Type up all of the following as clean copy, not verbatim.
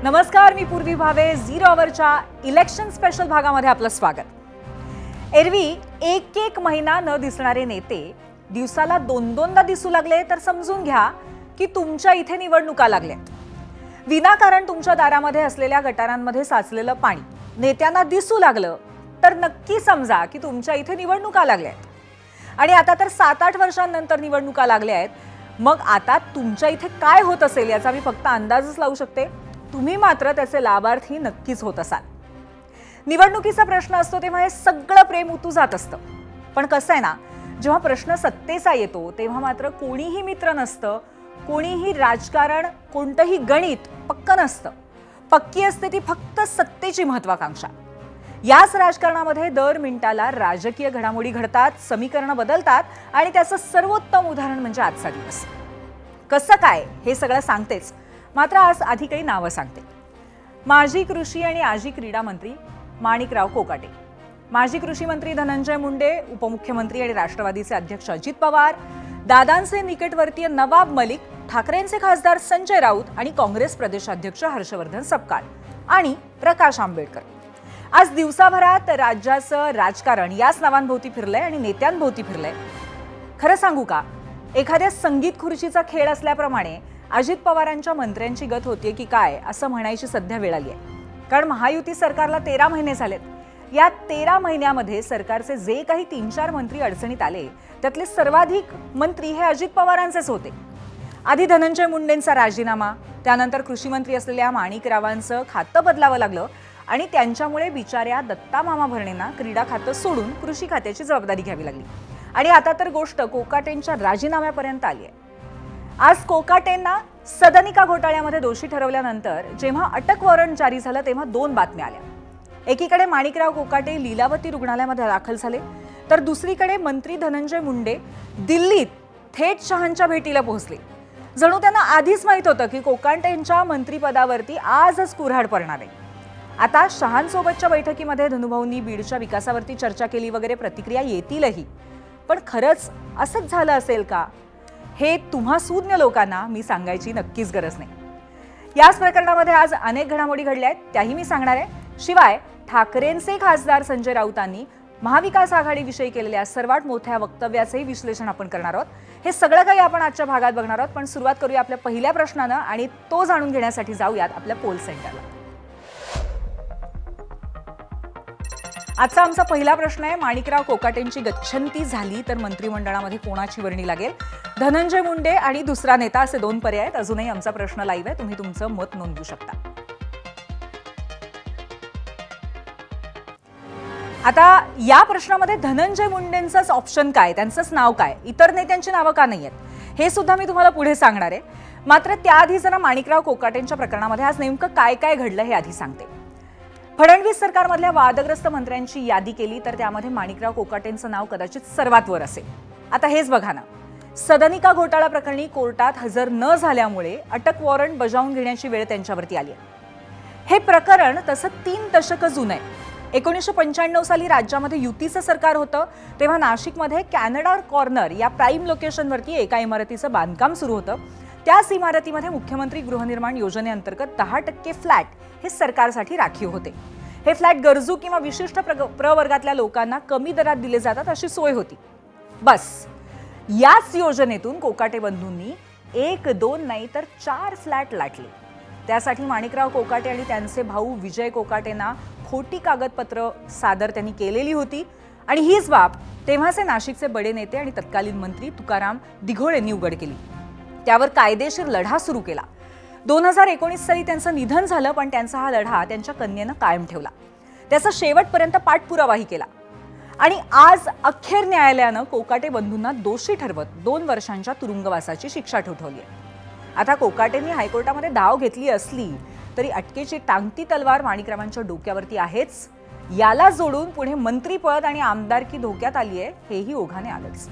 नमस्कार, मी पूर्वी Bhave. Zero अवरच्या election special भागामध्ये आपलं स्वागत. एरवी एक एक महिना न दिसणारे नेते दिवसाला दोनदा दिसू लागले तर समजून घ्या की तुमच्या इथे निवडणुका लागल्यात. विनाकारण तुमच्या दारामध्ये असलेल्या गटारांमध्ये साचलेलं पाणी नेत्यांना दिसू लागलं तर नक्की समजा की तुमच्या इथे निवडणुका लागल्यात. आणि आता तर 7-8 वर्षांनंतर निवडणुका लागल्या आहेत. मग आता तुमच्या इथे काय होत असेल याचा मी फक्त अंदाजच लावू शकते. तुम्ही मात्र त्याचे लाभार्थी नक्कीच होत असाल. निवडणुकीचा प्रश्न असतो तेव्हा हे सगळं प्रेम उतू जात असतं. पण कसं आहे ना, जेव्हा प्रश्न सत्तेचा येतो तेव्हा मात्र कोणीही मित्र नसतं, कोणीही राजकारण, कोणतंही गणित पक्क नसतं. पक्की असते ती फक्त सत्तेची महत्वाकांक्षा. याच राजकारणामध्ये दर मिनिटाला राजकीय घडामोडी घडतात, समीकरणं बदलतात आणि त्याचं सर्वोत्तम उदाहरण म्हणजे आजचा दिवस. कसं काय हे सगळं सांगतेच, मात्र आज आधी काही नावं सांगते. माजी कृषी आणि आजी क्रीडा मंत्री माणिकराव कोकाटे, माजी कृषी मंत्री धनंजय मुंडे, उपमुख्यमंत्री आणि राष्ट्रवादीचे अध्यक्ष अजित पवार, दादांचे निकटवर्तीय नवाब मलिक, ठाकरेंचे खासदार संजय राऊत आणि काँग्रेस प्रदेशाध्यक्ष हर्षवर्धन सपकाळ आणि प्रकाश आंबेडकर. आज दिवसाभरात राज्याचं राजकारण याच नावांभोवती फिरलंय आणि नेत्यांभोवती फिरलंय. खरं सांगू का, एखाद्या संगीत खुर्चीचा खेळ असल्याप्रमाणे अजित पवारांच्या मंत्र्यांची गत होतीये की काय असं म्हणायची सध्या वेळ आली आहे. कारण महायुती सरकारला 13 महिने झालेत. या 13 महिन्यामध्ये सरकारचे जे काही 3-4 मंत्री अडचणीत आले त्यातले सर्वाधिक मंत्री हे अजित पवारांचेच होते. आधी धनंजय मुंडेंचा राजीनामा, त्यानंतर कृषी मंत्री असलेल्या माणिकरावांचं खातं बदलावं लागलं आणि त्यांच्यामुळे बिचाऱ्या दत्ता मामा भरणेंना क्रीडा खातं सोडून कृषी खात्याची जबाबदारी घ्यावी लागली. आणि आता तर गोष्ट कोकाटेंच्या राजीनाम्यापर्यंत आली आहे. आज कोकाटेंना सदनिका घोटाळ्यामध्ये दोषी ठरवल्यानंतर जेव्हा अटक वॉरंट जारी झालं तेव्हा 2 बातम्या आल्या. एकीकडे माणिकराव कोकाटे लीलावती रुग्णालयामध्ये दाखल झाले, तर दुसरीकडे मंत्री धनंजय मुंडे दिल्लीत थेट शहांच्या भेटीला पोहोचले. जणू त्यांना आधीच माहीत होतं की कोकाटेंच्या मंत्रिपदावरती आजच कुऱ्हाड पडणार आहे. आता शहांसोबतच्या बैठकीमध्ये धनुभाऊंनी बीडच्या विकासावरती चर्चा केली वगैरे प्रतिक्रिया येतीलही. पण खरंच असंच झालं असेल का हे तुम्हा सूज्ञ लोकांना मी सांगायची नक्कीच गरज नाही. याच प्रकरणामध्ये आज अनेक घडामोडी घडल्या आहेत, त्याही मी सांगणार आहे. शिवाय ठाकरेंचे खासदार संजय राऊतांनी महाविकास आघाडीविषयी केलेल्या सर्वात मोठ्या वक्तव्याचंही विश्लेषण आपण करणार आहोत. हे सगळं काही आपण आजच्या भागात बघणार आहोत. पण सुरुवात करूया आपल्या पहिल्या प्रश्नानं आणि तो जाणून घेण्यासाठी जाऊयात आपल्या पोल सेंटरला. आजचा आमचा पहिला प्रश्न आहे, माणिकराव कोकाटेंची गच्छंती झाली तर मंत्रिमंडळामध्ये कोणाची वर्णी लागेल? धनंजय मुंडे आणि दुसरा नेता असे 2 पर्याय आहेत. अजूनही आमचा प्रश्न लाईव्ह आहे, तुम्ही तुमचं मत नोंदवू शकता. आता या प्रश्नामध्ये धनंजय मुंडेंचंच ऑप्शन काय, त्यांचंच नाव काय, इतर नेत्यांची नावं का नाही आहेत हे सुद्धा मी तुम्हाला पुढे सांगणार आहे. मात्र त्याआधी जरा माणिकराव कोकाटेंच्या प्रकरणामध्ये आज नेमकं काय काय घडलं हे आधी सांगते. फडणवीस सरकारमधल्या वादग्रस्त मंत्र्यांची यादी केली तर त्यामध्ये माणिकराव कोकाटेंचं नाव कदाचित सर्वात वर असेल. आता हेच बघा ना, सदनिका घोटाळा प्रकरणी कोर्टात हजर न झाल्यामुळे अटक वॉरंट बजावून घेण्याची वेळ त्यांच्यावरती आली आहे. हे प्रकरण तसं 3 दशकं जुनं आहे. 1995 साली राज्यामध्ये युतीचं सरकार होतं तेव्हा नाशिकमध्ये कॅनडा कॉर्नर या प्राईम लोकेशनवरती एका इमारतीचं बांधकाम सुरू होतं. त्याच इमारतीमध्ये मुख्यमंत्री गृहनिर्माण योजनेअंतर्गत 10% फ्लॅट हे सरकारसाठी राखीव होते. हे फ्लॅट गरजू किंवा विशिष्ट प्रवर्गातल्या लोकांना कमी दरात दिले जातात अशी सोय होती. बस याच योजनेतून कोकाटे बंधूंनी 1-2 नाही तर 4 फ्लॅट लाटले. त्यासाठी माणिकराव कोकाटे आणि त्यांचे भाऊ विजय कोकाटेंना खोटी कागदपत्र सादर त्यांनी केलेली होती. आणि हीच बाब तेव्हाचे नाशिकचे बडे नेते आणि तत्कालीन मंत्री तुकाराम दिघोळ यांनी उघड केली. त्यावर कायदेशीर लढा सुरू केला. 2019 साली त्यांचं निधन झालं, पण त्यांचा हा लढा त्यांच्या कन्येनं कायम ठेवला. त्याचा शेवटपर्यंत पाठपुरावाही केला. आणि आज अखेर न्यायालयानं कोकाटे बंधूंना दोषी ठरवत 2 वर्षांच्या तुरुंगवासाची शिक्षा ठोठावली आहे. आता कोकाटेंनी हायकोर्टामध्ये धाव घेतली असली तरी अटकेची टांगती तलवार माणिकरावांच्या डोक्यावरती आहेच. याला जोडून पुढे मंत्रीपद आणि आमदारकी धोक्यात आली आहे, हेही ओघाने आलंच.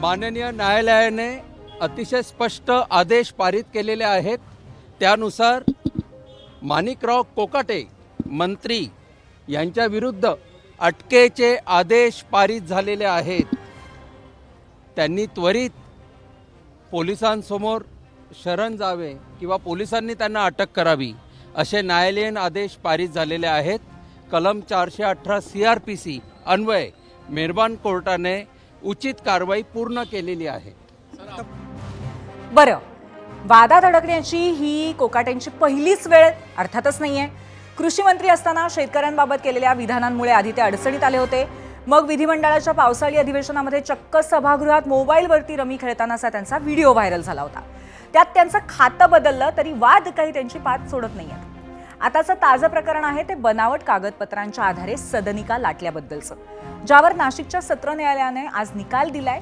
माननीय न्यायालयाने अतिशय स्पष्ट आदेश पारित केलेले आहेत. त्यानुसार माणिकराव कोकाटे मंत्री यांच्या विरुद्ध अटकेचे आदेश पारित झालेले आहेत. त्यांनी त्वरित पोलिसांसमोर शरण जावे किंवा पोलिसांनी त्यांना अटक करावी असे न्यायालयीन आदेश पारित झालेले आहेत. कलम 418 CRPC अन्वये मेहरबान कोर्टाने उचित कारवाई पूर्ण केलेली आहे. बरं, वादात अडकण्याची ही कोकाटेंची पहिलीच वेळ अर्थातच नाहीये. कृषी मंत्री असताना शेतकऱ्यांबाबत केलेल्या विधानांमुळे आधी ते अडचणीत आले होते. मग विधिमंडळाच्या पावसाळी अधिवेशनामध्ये चक्क सभागृहात मोबाईलवरती रमी खेळतानाचा त्यांचा व्हिडिओ व्हायरल झाला होता. त्यात त्यांचं खातं बदललं तरी वाद काही त्यांची पाठ सोडत नाहीयेत. आताचं ताजं प्रकरण आहे ते बनावट कागदपत्रांच्या आधारे सदनिका लाटल्याबद्दलचं, ज्यावर नाशिकच्या सत्र न्यायालयाने आज निकाल दिलाय.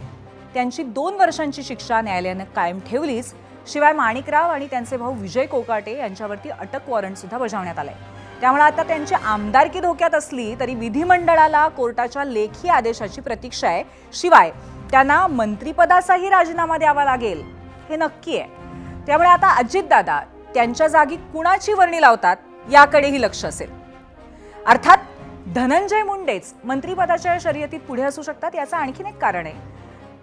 त्यांची 2 वर्षांची शिक्षा न्यायालयानं कायम ठेवलीच, शिवाय माणिकराव आणि त्यांचे भाऊ विजय कोकाटे यांच्यावरती अटक वॉरंट सुद्धा बजावण्यात आलंय. त्यामुळे आता त्यांची आमदारकी धोक्यात असली तरी विधिमंडळाला कोर्टाच्या लेखी आदेशाची प्रतीक्षा आहे. शिवाय त्यांना मंत्रिपदाचाही राजीनामा द्यावा लागेल हे नक्की आहे. त्यामुळे आता अजितदादा त्यांच्या जागी कुणाची वर्णी लावतात याकडेही लक्ष असेल. अर्थात धनंजय मुंडेच मंत्रिपदाच्या शर्यतीत पुढे असू शकतात याचं आणखीन एक कारण आहे.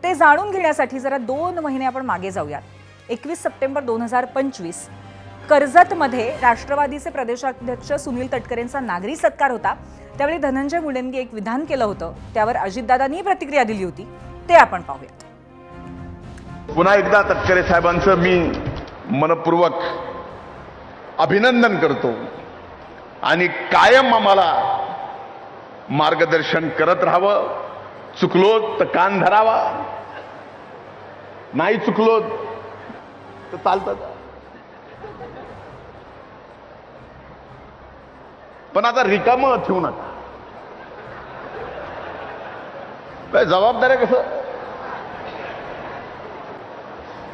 ते जाणून घेण्यासाठी जरा 2 महिने आपण मागे जाऊयात. 21 सप्टेंबर 2025 कर्जतमध्ये राष्ट्रवादीचे प्रदेशाध्यक्ष सुनील तटकरेंचा नागरी सत्कार होता. त्यावेळी धनंजय मुंडेंनी एक विधान केलं होतं, त्यावर अजितदादांनी प्रतिक्रिया दिली होती. ते आपण पाहूयात. पुन्हा एकदा तटकरे साहेबांचं मी मनपूर्वक अभिनंदन करतो आणि कायम आम्हाला मार्गदर्शन करत राहावं. चुकलो तर कान धरावा, नाही चुकलो तर चालतं. पण आता रिकामं ठेवू नका. काय जबाबदारी कसं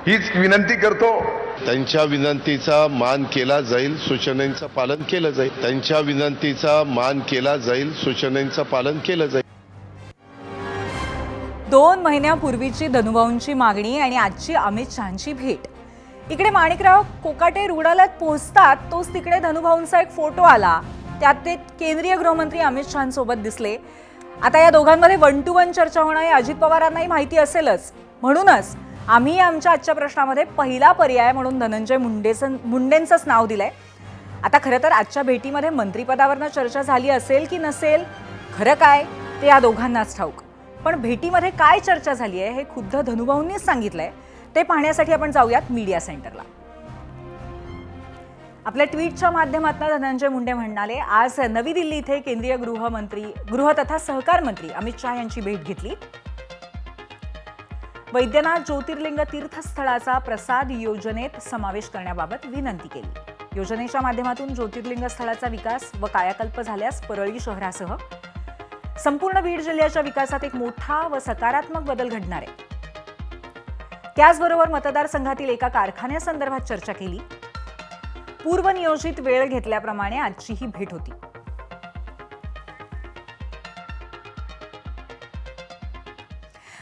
हीच विनंती करतो. त्यांच्या विनंतीचा मान केला जाईल, सूचनांचं पालन केलं जाईल. त्यांच्या विनंतीचा मान केला जाईल, सूचनांचं पालन केलं जाईल. 2 महिन्यापूर्वीची धनुभाऊंची मागणी आणि आजची अमित शहांची भेट. इकडे माणिकराव कोकाटे रुग्णालयात पोहोचतात तोच तिकडे धनुभाऊंचा एक फोटो आला. त्यात ते केंद्रीय गृहमंत्री अमित शहांसोबत दिसले. आता या दोघांमध्ये 1 to 1 चर्चा होणं हे अजित पवारांनाही माहिती असेलच. म्हणूनच आम्ही आमच्या आजच्या प्रश्नामध्ये पहिला पर्याय म्हणून धनंजय मुंडेंचंच नाव दिलंय. आता खरं तर आजच्या भेटीमध्ये मंत्रिपदावरनं चर्चा झाली असेल की नसेल, खरं काय ते या दोघांनाच ठाऊक. पण भेटीमध्ये काय चर्चा झाली आहे हे खुद्द धनुभाऊंनीच सांगितलंय. ते पाहण्यासाठी आपण जाऊयात मीडिया सेंटरला. आपल्या ट्विटच्या माध्यमातून धनंजय मुंडे म्हणाले, आज नवी दिल्ली इथे केंद्रीय गृह तथा सहकार मंत्री अमित शहा यांची भेट घेतली. वैद्यनाथ ज्योतिर्लिंग तीर्थस्थळाचा प्रसाद योजनेत समावेश करण्याबाबत विनंती केली. योजनेच्या माध्यमातून ज्योतिर्लिंग स्थळाचा विकास व कायाकल्प झाल्यास परळी शहरासह संपूर्ण बीड जिल्ह्याच्या विकासात एक मोठा व सकारात्मक बदल घडणार आहे. त्याचबरोबर मतदारसंघातील एका कारखान्यासंदर्भात चर्चा केली. पूर्वनियोजित वेळ घेतल्याप्रमाणे आजची ही भेट होती.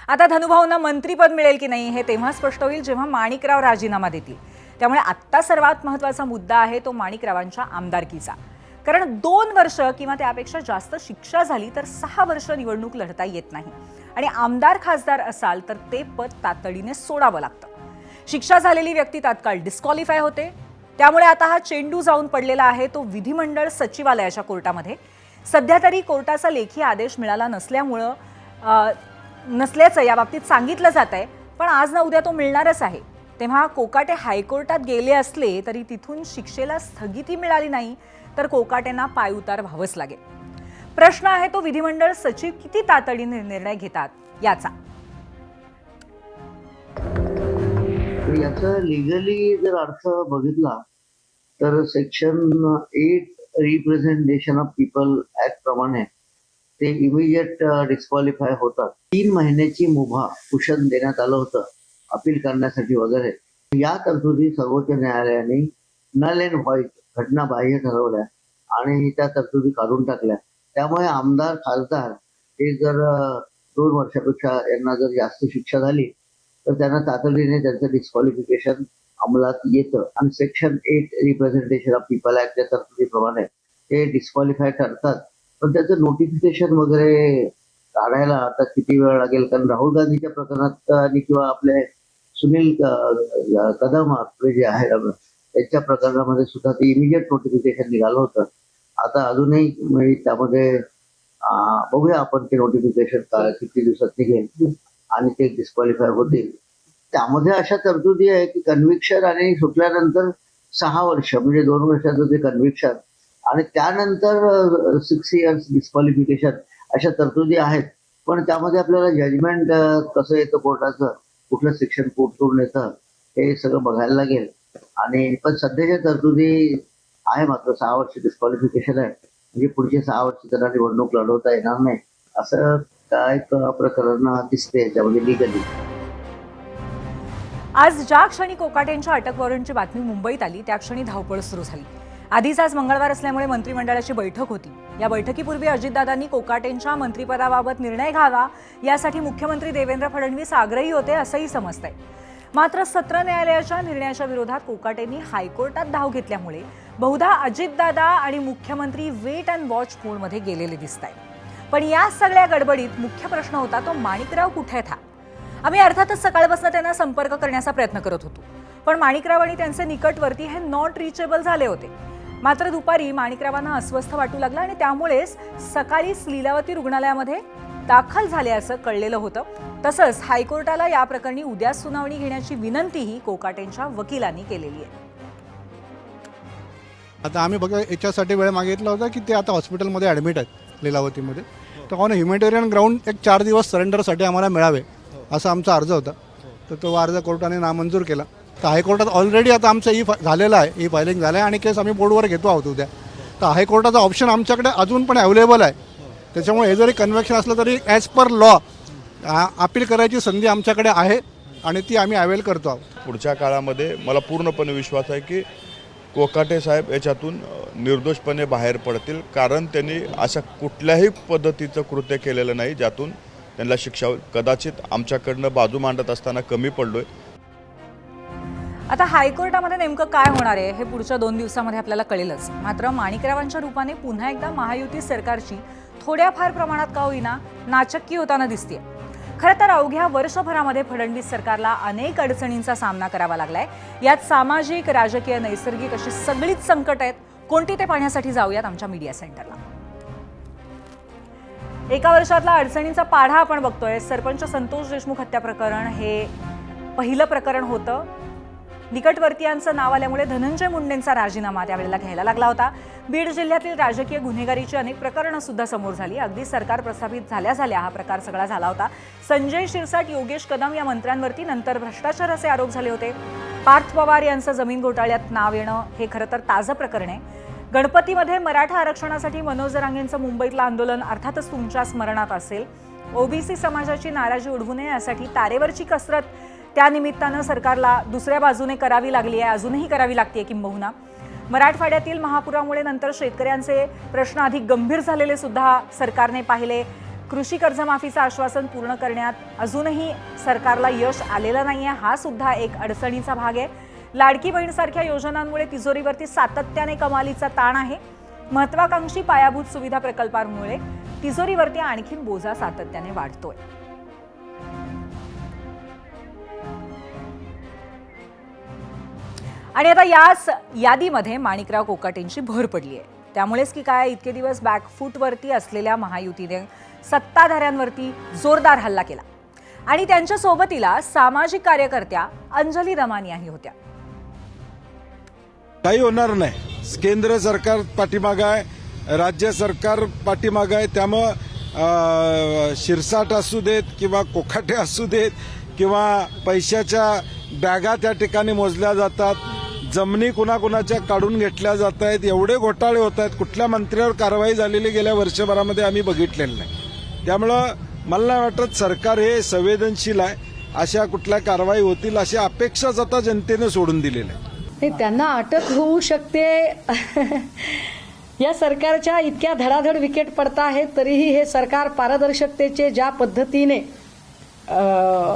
आता धनुभाऊंना मंत्रीपद मिळेल की नाही हे तेव्हा स्पष्ट होईल जेव्हा माणिकराव राजीनामा देतील. त्यामुळे आत्ता सर्वात महत्त्वाचा मुद्दा आहे तो माणिकरावांच्या आमदारकीचा. कारण 2 वर्ष किंवा त्यापेक्षा जास्त शिक्षा झाली तर 6 वर्ष निवडणूक लढता येत नाही आणि आमदार खासदार असाल तर ते पद तातडीने सोडावं लागतं. शिक्षा झालेली व्यक्ती तात्काळ डिस्क्वालिफाय होते. त्यामुळे आता हा चेंडू जाऊन पडलेला आहे तो विधिमंडळ सचिवालयाच्या कोर्टामध्ये. सध्या तरी कोर्टाचा लेखी आदेश मिळाला नसल्याचं याबाबतीत सांगितलं जात आहे. पण आज ना उद्या तो मिळणारच आहे. तेव्हा कोकाटे हायकोर्टात गेले असले तरी तिथून शिक्षेला स्थगिती मिळाली नाही तर कोकाटेंना पायउतार व्हावंच लागेल. प्रश्न आहे तो विधिमंडळ सचिव किती तातडीने निर्णय घेतात याचा. याचा लिगली जर अर्थ बघितला तर section 8 representation of people act प्रमाणे ते इमिजिएट डिस्क्वालिफाय होतात. 3 महिन्याची मुभा कुशन देण्यात आलं होतं अपील करण्यासाठी वगैरे. या तरतुदी सर्वोच्च न्यायालयाने नल अँड व्हाईट घटनाबाह्य ठरवल्या आणि त्या तरतुदी काढून टाकल्या. त्यामुळे आमदार खासदार हे जर 2 वर्षापेक्षा यांना जर जास्त शिक्षा झाली तर त्यांना तातडीने त्यांचं डिस्क्वालिफिकेशन अंमलात येतं. आणि सेक्शन 8 रिप्रेझेंटेशन ऑफ पीपल ऍक्टच्या तरतुदीप्रमाणे ते डिस्क्वालिफाय ठरतात. पण त्याचं नोटिफिकेशन वगैरे काढायला आता किती वेळ लागेल. कारण राहुल गांधीच्या प्रकरणात आणि किंवा आपले सुनील कदम आपले जे आहे त्यांच्या प्रकरणामध्ये सुद्धा ते इमिजिएट नोटिफिकेशन निघालं होतं. आता अजूनही म्हणजे त्यामध्ये बघूया आपण ते नोटिफिकेशन किती दिवसात निघेल आणि ते डिस्क्वालिफाय होतील. त्यामध्ये अशा तरतुदी आहे की कन्व्हिक्शन आणि सुटल्यानंतर 6 वर्ष म्हणजे 2 वर्षाचं ते कन्व्हिक्शन आणि त्यानंतर 6 इयर्स डिस्क्वालिफिकेशन अशा तरतुदी आहेत. पण त्यामध्ये आपल्याला जजमेंट कसं येतं कोर्टाचं, कुठलं सेक्शन कोर्ट करून येतं हे सगळं बघायला लागेल. आणि पण सध्याच्या तरतुदी आहे मात्र 6 वर्ष डिस्क्वालिफिकेशन आहे म्हणजे पुढचे 6 वर्ष त्यांना निवडणूक लढवता येणार नाही असं काय प्रकरण दिसते याच्यामध्ये लिगली. आज ज्या क्षणी कोकाटेंच्या अटक वॉरंटची बातमी मुंबईत आली त्या क्षणी धावपळ सुरू झाली. आधीच आज मंगळवार असल्यामुळे मंत्रिमंडळाची बैठक होती. या बैठकीपूर्वी अजितदादांनी कोकाटेंच्या मंत्रिपदाबाबत निर्णय घ्यावा यासाठी मुख्यमंत्री देवेंद्र फडणवीस आग्रही होते असंही समजतंय. मात्र सत्र न्यायालयाच्या निर्णयाच्या विरोधात कोकाटेंनी हायकोर्टात धाव घेतल्यामुळे बहुधा अजितदादा आणि मुख्यमंत्री वेट अँड वॉच मोडमध्ये गेलेले दिसत आहेत. पण या सगळ्या गडबडीत मुख्य प्रश्न होता तो माणिकराव कुठे था. आम्ही अर्थातच सकाळपासून त्यांना संपर्क करण्याचा प्रयत्न करत होतो, पण माणिकराव आणि त्यांचे निकटवर्ती हे नॉट रिचेबल झाले होते. मात्र दुपारी माणिकरावांना अस्वस्थ वाटू लागलं आणि त्यामुळेच सकाळीच लीलावती रुग्णालयामध्ये दाखल झाले असं कळलेलं होतं. तसंच हायकोर्टाला या प्रकरणी उद्या सुनावणी घेण्याची विनंतीही कोकाटेंच्या वकिलांनी केलेली आहे. आता आम्ही बघा याच्यासाठी वेळ मागितला होता की ते आता हॉस्पिटलमध्ये ॲडमिट आहेत लीलावतीमध्ये, तर ऑन ह्युमॅनिटेरियन ग्राउंड एक 4 दिवस सरेंडरसाठी आम्हाला मिळावे असा आमचा अर्ज होता. तर तो अर्ज कोर्टाने नामंजूर केला. तर हायकोर्टात ऑलरेडी आता आमचं झालेलं आहे, ई फायलिंग झालं आहे आणि केस आम्ही बोर्डवर घेतो आहोत उद्या. तर हायकोर्टाचा ऑप्शन आमच्याकडे अजून पण अवेलेबल आहे. त्याच्यामुळे हे जरी कन्व्हेक्शन असलं तरी ॲज पर लॉ अपील करायची संधी आमच्याकडे आहे आणि ती आम्ही अवेल करतो आहोत. पुढच्या काळामध्ये मला पूर्णपणे विश्वास आहे की कोकाटे साहेब याच्यातून निर्दोषपणे बाहेर पडतील, कारण त्यांनी अशा कुठल्याही पद्धतीचं कृत्य केलेलं नाही ज्यातून त्यांना शिक्षा होईल. कदाचित आमच्याकडनं बाजू मांडत असताना कमी पडलोय. आता हायकोर्टामध्ये नेमकं काय होणार आहे हे पुढच्या 2 दिवसामध्ये आपल्याला कळेलच. मात्र माणिकरावांच्या रूपाने पुन्हा एकदा महायुती सरकारची थोड्याफार प्रमाणात का होईना नाचक्की होताना दिसतेय. खरं तर अवघ्या वर्षभरामध्ये फडणवीस सरकारला अनेक अडचणींचा सामना करावा लागलाय. यात सामाजिक, राजकीय, नैसर्गिक अशी सगळीच संकट आहेत. कोणती ते पाहण्यासाठी जाऊयात आमच्या मीडिया सेंटरला. एका वर्षातला अडचणींचा पाढा आपण बघतोय. सरपंच संतोष देशमुख हत्या प्रकरण हे पहिलं प्रकरण होतं. निकटवर्तीयांचं नाव आल्यामुळे धनंजय मुंडेंचा राजीनामा त्यावेळेला घ्यायला लागला होता. बीड जिल्ह्यातील राजकीय गुन्हेगारीची अनेक प्रकरणं सुद्धा समोर झाली. अगदी सरकार प्रस्थापित झाल्या हा प्रकार सगळा झाला होता. संजय शिरसाट, योगेश कदम या मंत्र्यांवरती नंतर भ्रष्टाचाराचे आरोप झाले होते. पार्थ पवार यांचं जमीन घोटाळ्यात नाव येणं हे खरं तर ताजं प्रकरण आहे. गणपतीमध्ये मराठा आरक्षणासाठी मनोज जरांगेंचं मुंबईतलं आंदोलन अर्थातच तुमच्या स्मरणात असेल. ओबीसी समाजाची नाराजी उडवू नये यासाठी तारेवरची कसरत त्यानिमित्तानं सरकारला दुसऱ्या बाजूने करावी लागली आहे, अजूनही करावी लागते किंबहुना. मराठवाड्यातील महापुरामुळे नंतर शेतकऱ्यांचे प्रश्न अधिक गंभीर झालेले सुद्धा सरकारने पाहिले. कृषी कर्जमाफीचं आश्वासन पूर्ण करण्यात अजूनही सरकारला यश आलेलं नाहीये, हा सुद्धा एक अडचणीचा भाग आहे. लाडकी बहीणसारख्या योजनांमुळे तिजोरीवरती सातत्याने कमालीचा ताण आहे. महत्वाकांक्षी पायाभूत सुविधा प्रकल्पांमुळे तिजोरीवरती आणखीन बोजा सातत्याने वाढतोय. आणि आता याच यादीमध्ये माणिकराव कोकाटेंची भर पडली आहे. त्यामुळेच की काय इतके दिवस बॅकफूटवरती असलेल्या महायुतीने सत्ताधाऱ्यांवरती जोरदार हल्ला केला आणि त्यांच्या सोबतीला सामाजिक कार्यकर्त्या अंजली दमानियाही होत्या. काही होणार नाही. केंद्र सरकार पाठीमागं आहे, राज्य सरकार पाठीमागं आहे. त्यामुळं शिरसाट असू देत किंवा कोकाटे असू देत किंवा पैशाच्या बॅगा त्या ठिकाणी मोजल्या जातात, जमिनी कुणाकुणाच्या काढून घेतल्या जात आहेत, एवढे घोटाळे होत आहेत. कुठल्या मंत्र्यावर कारवाई झालेली गेल्या वर्षभरामध्ये आम्ही बघितलेलं नाही. त्यामुळं मला नाही वाटत सरकार हे संवेदनशील आहे. अशा कुठल्या कारवाई होतील अशी अपेक्षाच आता जनतेने सोडून दिलेल्या आहे. त्यांना अटक होऊ शकते. या सरकारच्या इतक्या धडाधड विकेट पडत आहेत तरीही हे सरकार पारदर्शकतेचे ज्या पद्धतीने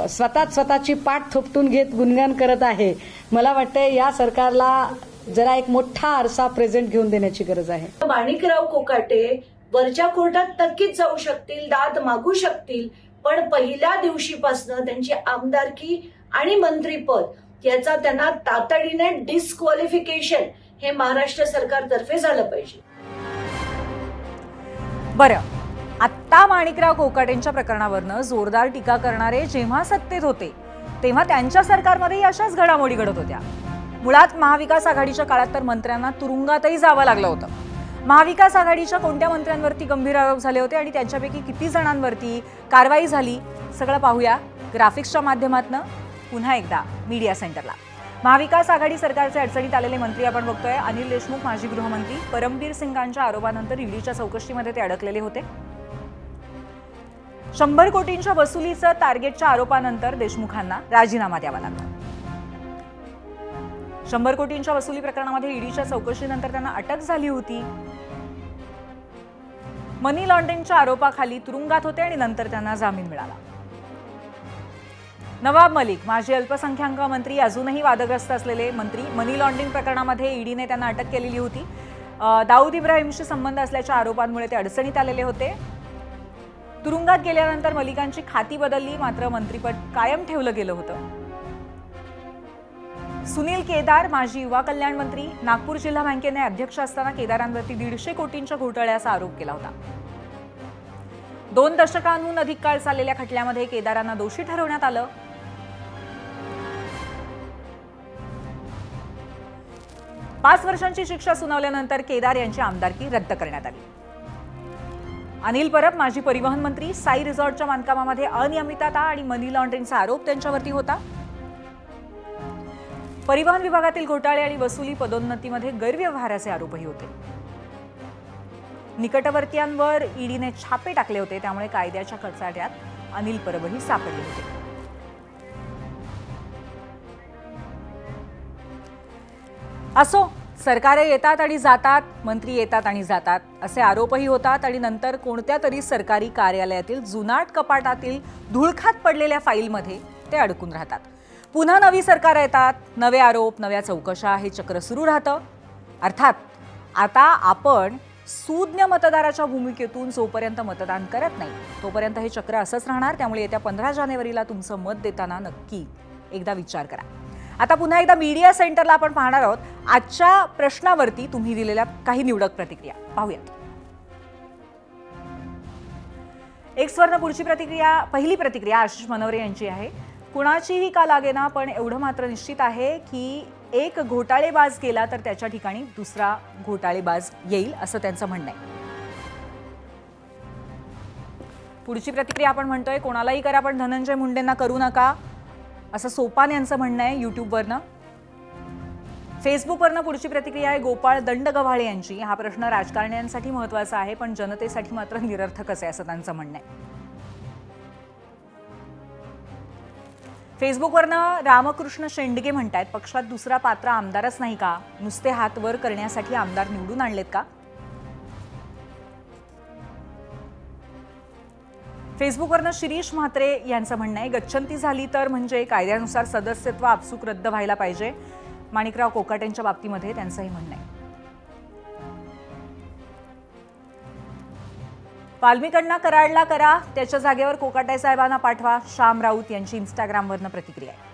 स्वतःची पाठ थोपटून घेत गुणगान करत आहे, मला वाटतं या सरकारला जरा एक मोठा आरसा प्रेझेंट घेऊन देण्याची गरज आहे. माणिकराव कोकाटे वरच्या कोर्टात नक्कीच जाऊ शकतील, दाद मागू शकतील, पण पहिल्या दिवशीपासून त्यांची आमदारकी आणि मंत्रीपद याचा त्यांना तातडीने डिस्क्वालिफिकेशन हे महाराष्ट्र सरकारतर्फे झालं पाहिजे. बरं, आत्ता माणिकराव कोकाटेंच्या प्रकरणावरनं जोरदार टीका करणारे जेव्हा सत्तेत होते तेव्हा त्यांच्या सरकारमध्ये अशाच घडामोडी घडत होत्या. मुळात महाविकास आघाडीच्या काळात तर मंत्र्यांना तुरुंगातही जावं लागलं होतं. महाविकास आघाडीच्या कोणत्या मंत्र्यांवरती गंभीर आरोप झाले होते आणि त्यांच्यापैकी किती जणांवरती कारवाई झाली, सगळं पाहूया ग्राफिक्सच्या माध्यमातून. पुन्हा एकदा मीडिया सेंटरला. महाविकास आघाडी सरकारचे अडचणीत आलेले मंत्री आपण बघतोय. अनिल देशमुख माजी गृहमंत्री, परमबीर सिंगांच्या आरोपानंतर ईडीच्या चौकशीमध्ये ते अडकलेले होते. 100 कोटींच्या वसुलीचं टार्गेटच्या आरोपानंतर देशमुखांना राजीनामा द्यावा लागला. 100 कोटींच्या वसुली प्रकरणामध्ये ईडीच्या चौकशीनंतर त्यांना अटक झाली होती. मनी लॉन्ड्रिंगच्या आरोपाखाली तुरुंगात होते आणि नंतर त्यांना जामीन मिळाला. नवाब मलिक माजी अल्पसंख्याक मंत्री, अजूनही वादग्रस्त असलेले मंत्री. मनी लॉन्ड्रिंग प्रकरणामध्ये ईडीने त्यांना अटक केलेली होती. दाऊद इब्राहिमशी संबंध असल्याच्या आरोपांमुळे ते अडचणीत आलेले होते. तुरुंगात गेल्यानंतर मलिकांची खाती बदलली, मात्र मंत्रीपद कायम ठेवलं गेलं होतं. सुनील केदार माजी युवा कल्याण मंत्री, नागपूर जिल्हा बँकेने अध्यक्ष असताना केदारांवरती 150 कोटींच्या घोटाळ्याचा आरोप केला होता. 2 दशकांहून अधिक काळ चाललेल्या खटल्यामध्ये केदारांना दोषी ठरवण्यात आलं. पाच वर्षांची शिक्षा सुनावल्यानंतर केदार यांची आमदारकी रद्द करण्यात आली. अनिल परब माजी परिवहन मंत्री, साई रिसॉर्टच्या बांधकामामध्ये अनियमितता आणि मनी लॉन्ड्रिंगचा आरोप त्यांच्यावरती होता. परिवहन विभागातील घोटाळे आणि वसुली पदोन्नतीमध्ये गैरव्यवहाराचे आरोपही होते. निकटवर्तीयांवर ईडीने छापे टाकले होते, त्यामुळे कायद्याच्या कचाट्यात अनिल परबही सापडले होते. असो, सरकारे येतात आणि जातात, मंत्री येतात आणि जातात, असे आरोपही होतात आणि नंतर कोणत्या तरी सरकारी कार्यालयातील जुनाट कपाटातील धुळखात पडलेल्या फाईलमध्ये ते अडकून राहतात. पुन्हा नवी सरकार येतात, नवे आरोप, नव्या चौकशा, हे चक्र सुरू राहतं. अर्थात आता आपण सूज्ञ मतदाराच्या भूमिकेतून जोपर्यंत मतदान करत नाही तोपर्यंत हे चक्र असंच राहणार. त्यामुळे येत्या 15 जानेवारीला तुमचं मत देताना नक्की एकदा विचार करा. आता पुन्हा एकदा मीडिया सेंटरला आपण पाहणार आहोत. आजच्या प्रश्नावरती तुम्ही दिलेल्या काही निवडक प्रतिक्रिया पाहूयात. एक्सवरनं पुढची प्रतिक्रिया, पहिली प्रतिक्रिया आशिष मनोरे यांची आहे. कुणाचीही का लागेना, पण एवढं मात्र निश्चित आहे की एक घोटाळेबाज गेला तर त्याच्या ठिकाणी दुसरा घोटाळेबाज येईल, असं त्यांचं म्हणणं आहे. पुढची प्रतिक्रिया आपण म्हणतोय, कोणालाही करा पण धनंजय मुंडेंना करू नका, असं सोपान यांचं म्हणणं आहे युट्यूबवरनं. फेसबुकवरनं पुढची प्रतिक्रिया आहे गोपाळ दंडगव्हाळे यांची. हा प्रश्न राजकारण्यांसाठी महत्त्वाचा आहे पण जनतेसाठी मात्र निरर्थकच आहे, असं त्यांचं म्हणणं आहे. फेसबुकवरनं रामकृष्ण शेंडगे म्हणतायत, पक्षात दुसरा पात्र आमदारच नाही का? नुसते हात वर करण्यासाठी आमदार निवडून आणलेत का? फेसबुकवरनं शिरीष म्हात्रे यांचं म्हणणं आहे, गच्छंती झाली तर म्हणजे कायद्यानुसार सदस्यत्व आपसूक रद्द व्हायला पाहिजे. माणिकराव कोकाटेंच्या बाबतीमध्ये त्यांचंही म्हणणं आहे. वाल्मिकांना कराडला करा, त्याच्या जागेवर कोकाटे साहेबांना पाठवा, श्याम राऊत यांची इंस्टाग्रामवरनं प्रतिक्रिया आहे.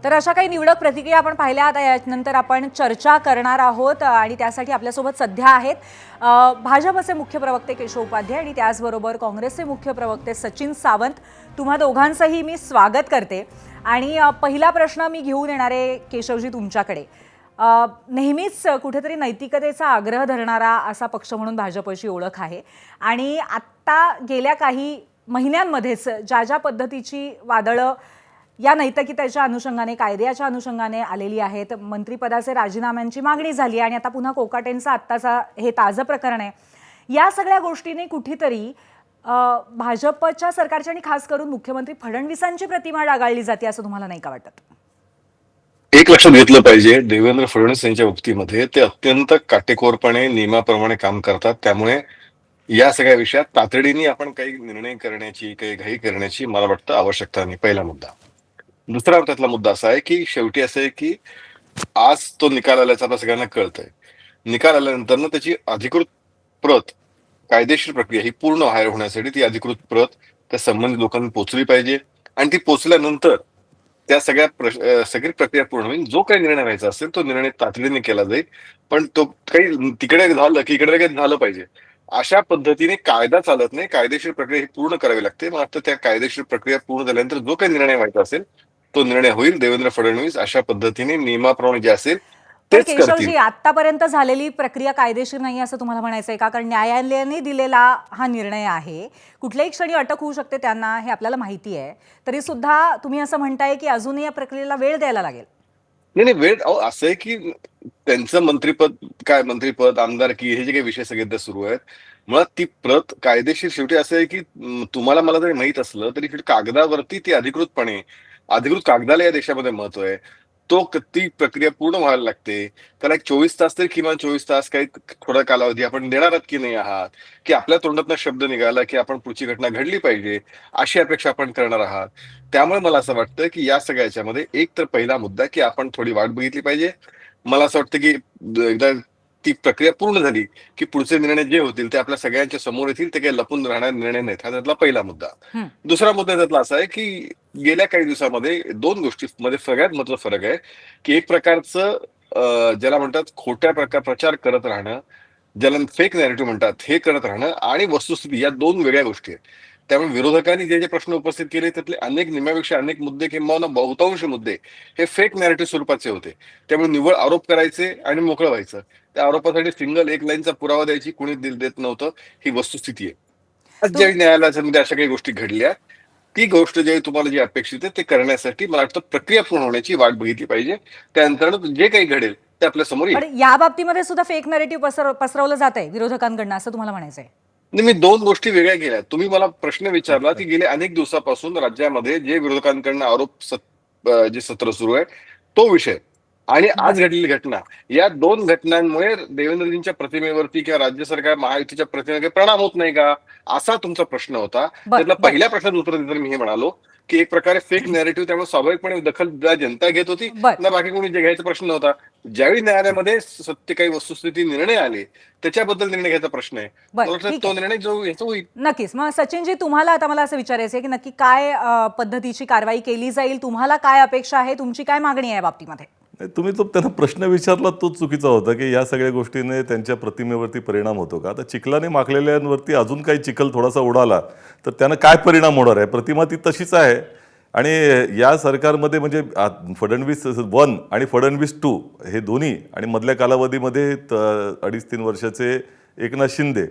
तर अशा काही निवडक प्रतिक्रिया आपण पाहिल्या. आता यानंतर आपण चर्चा करणार आहोत आणि त्यासाठी आपल्यासोबत सध्या आहेत भाजपचे मुख्य प्रवक्ते केशव उपाध्याय आणि त्याचबरोबर काँग्रेसचे मुख्य प्रवक्ते सचिन सावंत. तुम्हा दोघांचंही मी स्वागत करते. आणि पहिला प्रश्न मी घेऊन येणार आहे केशवजी तुमच्याकडे. नेहमीच कुठेतरी नैतिकतेचा आग्रह धरणारा असा पक्ष म्हणून भाजपची ओळख आहे आणि आत्ता गेल्या काही महिन्यांमध्येच ज्या ज्या पद्धतीची वादळं या नैतिकतेच्या अनुषंगाने, कायद्याच्या अनुषंगाने आलेली आहेत, मंत्रिपदाचे राजीनाम्यांची मागणी झाली आणि आता पुन्हा कोकाटेंचं आत्ताचा हे ताजं प्रकरण आहे, या सगळ्या गोष्टींनी कुठेतरी भाजपच्या सरकारची आणि खास करून मुख्यमंत्री फडणवीसांची प्रतिमा डागाळली जाते, असं तुम्हाला नाही का वाटत? एक लक्षात घेतलं पाहिजे, देवेंद्र फडणवीस यांच्या बाबतीमध्ये ते अत्यंत काटेकोरपणे नियमाप्रमाणे काम करतात. त्यामुळे या सगळ्या विषयात तातडीने आपण काही निर्णय करण्याची, काही घाई करण्याची मला वाटतं आवश्यकता नाही. पहिला मुद्दा. दुसरा त्यातला मुद्दा असा आहे की शेवटी असं आहे की आज तो निकाल आल्याचं आपल्या सगळ्यांना कळतंय. निकाल आल्यानंतर त्याची अधिकृत प्रत, कायदेशीर प्रक्रिया ही पूर्ण बाहेर होण्यासाठी ती अधिकृत प्रत त्या संबंधित लोकांनी पोहोचली पाहिजे आणि ती पोहोचल्यानंतर त्या सगळी प्रक्रिया पूर्ण होईल. जो काही निर्णय व्हायचा असेल तो निर्णय तातडीने केला जाईल, पण तो काही तिकडे झालं की इकडे काही झालं पाहिजे अशा पद्धतीने कायदा चालत नाही. कायदेशीर प्रक्रिया ही पूर्ण करावी लागते. मग आता त्या कायदेशीर प्रक्रिया पूर्ण झाल्यानंतर जो काही निर्णय व्हायचा असेल तो निर्णय होईल. देवेंद्र फडणवीस अशा पद्धतीने नियमाप्रमाणे जे असेल पण तेच करतील. केशवजी, आतापर्यंत झालेली प्रक्रिया कायदेशीर नाही असं तुम्हाला म्हणायचंय का? कारण न्यायालयाने दिलेला हा निर्णय आहे, कुठल्याही क्षणी अटक होऊ शकते त्यांना, हे आपल्याला माहिती आहे. तरी सुद्धा तुम्ही असं म्हणताय की अजूनही या प्रक्रियेला वेळ द्यायला लागेल. नाही वेळ असं आहे की त्यांचं मंत्रिपद, आमदारकी हे जे काही विषय सगळे सुरू आहेत, मुळात ती प्रत कायदेशीर शेवटी असं आहे की तुम्हाला मला जरी माहित असलं तरी कागदावरती ती अधिकृत कागदाला या देशामध्ये महत्व आहे. ती प्रक्रिया पूर्ण व्हायला लागते. त्याला एक 24 तास तरी, किमान 24 तास, काही थोडा कालावधी आपण देणार आहात की नाही आहात, की आपल्या तोंडातनं शब्द निघाला की आपण पुढची घटना घडली पाहिजे अशी अपेक्षा आपण करणार आहात. त्यामुळे मला असं वाटतं की या सगळ्या याच्यामध्ये एक तर पहिला मुद्दा की आपण थोडी वाट बघितली पाहिजे. मला असं वाटतं की एकदा ती प्रक्रिया पूर्ण झाली की पुढचे निर्णय जे होतील ते आपल्या सगळ्यांच्या समोर येतील. ते काही लपून राहणारे निर्णय नाहीत. हा त्यातला पहिला मुद्दा. दुसरा मुद्दा त्यातला असा आहे की गेल्या काही दिवसामध्ये दोन गोष्टींमध्ये सगळ्यात महत्त्वाचा फरक आहे की एक प्रकारचं ज्याला म्हणतात खोट्या प्रचार करत राहणं, ज्याला फेक नॅरेटिव्ह म्हणतात, हे करत राहणं आणि वस्तुस्थिती या दोन वेगळ्या गोष्टी आहेत. त्यामुळे विरोधकांनी जे प्रश्न उपस्थित केले त्यातले निम्म्यापेक्षा अनेक मुद्दे किंवा बहुतांश मुद्दे हे फेक नॅरेटिव्ह स्वरूपाचे होते. त्यामुळे निव्वळ आरोप करायचे आणि मोकळं व्हायचं. त्या आरोपासाठी सिंगल एक लाईनचा पुरावा द्यायची कोणी देत नव्हतं. ही वस्तुस्थिती आहे. आज ज्यावेळी न्यायालयामध्ये अशा काही गोष्टी घडल्या, ती गोष्ट ज्यावेळी तुम्हाला जी अपेक्षित आहे ते करण्यासाठी मला वाटतं प्रक्रिया पूर्ण होण्याची वाट बघितली पाहिजे. त्यानंतर जे काही घडेल ते आपल्या समोर येईल. पण या बाबतीमध्ये सुद्धा फेक नॅरेटिव्ह पसरवलं जात आहे विरोधकांकडनं, असं तुम्हाला म्हणायचंय? मी दोन गोष्टी वेगळ्या केल्या. तुम्ही मला प्रश्न विचारला की गेल्या अनेक दिवसापासून राज्यामध्ये जे विरोधकांकडनं जे सत्र सुरू आहे तो विषय आणि आज घडलेली घटना, या दोन घटनांमुळे देवेंद्रजींच्या प्रतिमेवरती किंवा राज्य सरकार महायुतीच्या प्रतिमेवर परिणाम होत नाही का, असा तुमचा प्रश्न होता. त्यातला पहिल्या प्रश्नाचं उत्तर देताना मी हे म्हणालो की एक प्रकारे फेक नॅरेटिव्ह, त्यामुळे स्वाभाविकपणे दखल जनता घेत होती ना, बाकी कोणी जे घ्यायचा प्रश्न नव्हता. ज्यावेळी न्यायालयामध्ये सत्य काही वस्तुस्थिती निर्णय आले त्याच्याबद्दल निर्णय घ्यायचा प्रश्न आहे. मला वाटतं तो निर्णय जो याचा होईल. नक्कीच. मग सचिनजी, तुम्हाला आता मला असं विचारायचं आहे की नक्की काय पद्धतीची कारवाई केली जाईल? तुम्हाला काय अपेक्षा आहे? तुमची काय मागणी आहे या बाबतीमध्ये? तुम्ही तो त्यांना प्रश्न विचारला तो चुकीचा होता की या सगळ्या गोष्टीने त्यांच्या प्रतिमेवरती परिणाम होतो का. आता चिखलाने माखलेल्यांवरती अजून काही चिखल थोडासा उडाला तर त्यानं काय परिणाम होणार आहे. प्रतिमा ती तशीच आहे. आणि या सरकारमध्ये म्हणजे फडणवीस 1 आणि फडणवीस 2 हे दोन्ही, आणि मधल्या कालावधीमध्ये 2.5-3 वर्षाचे एकनाथ शिंदे,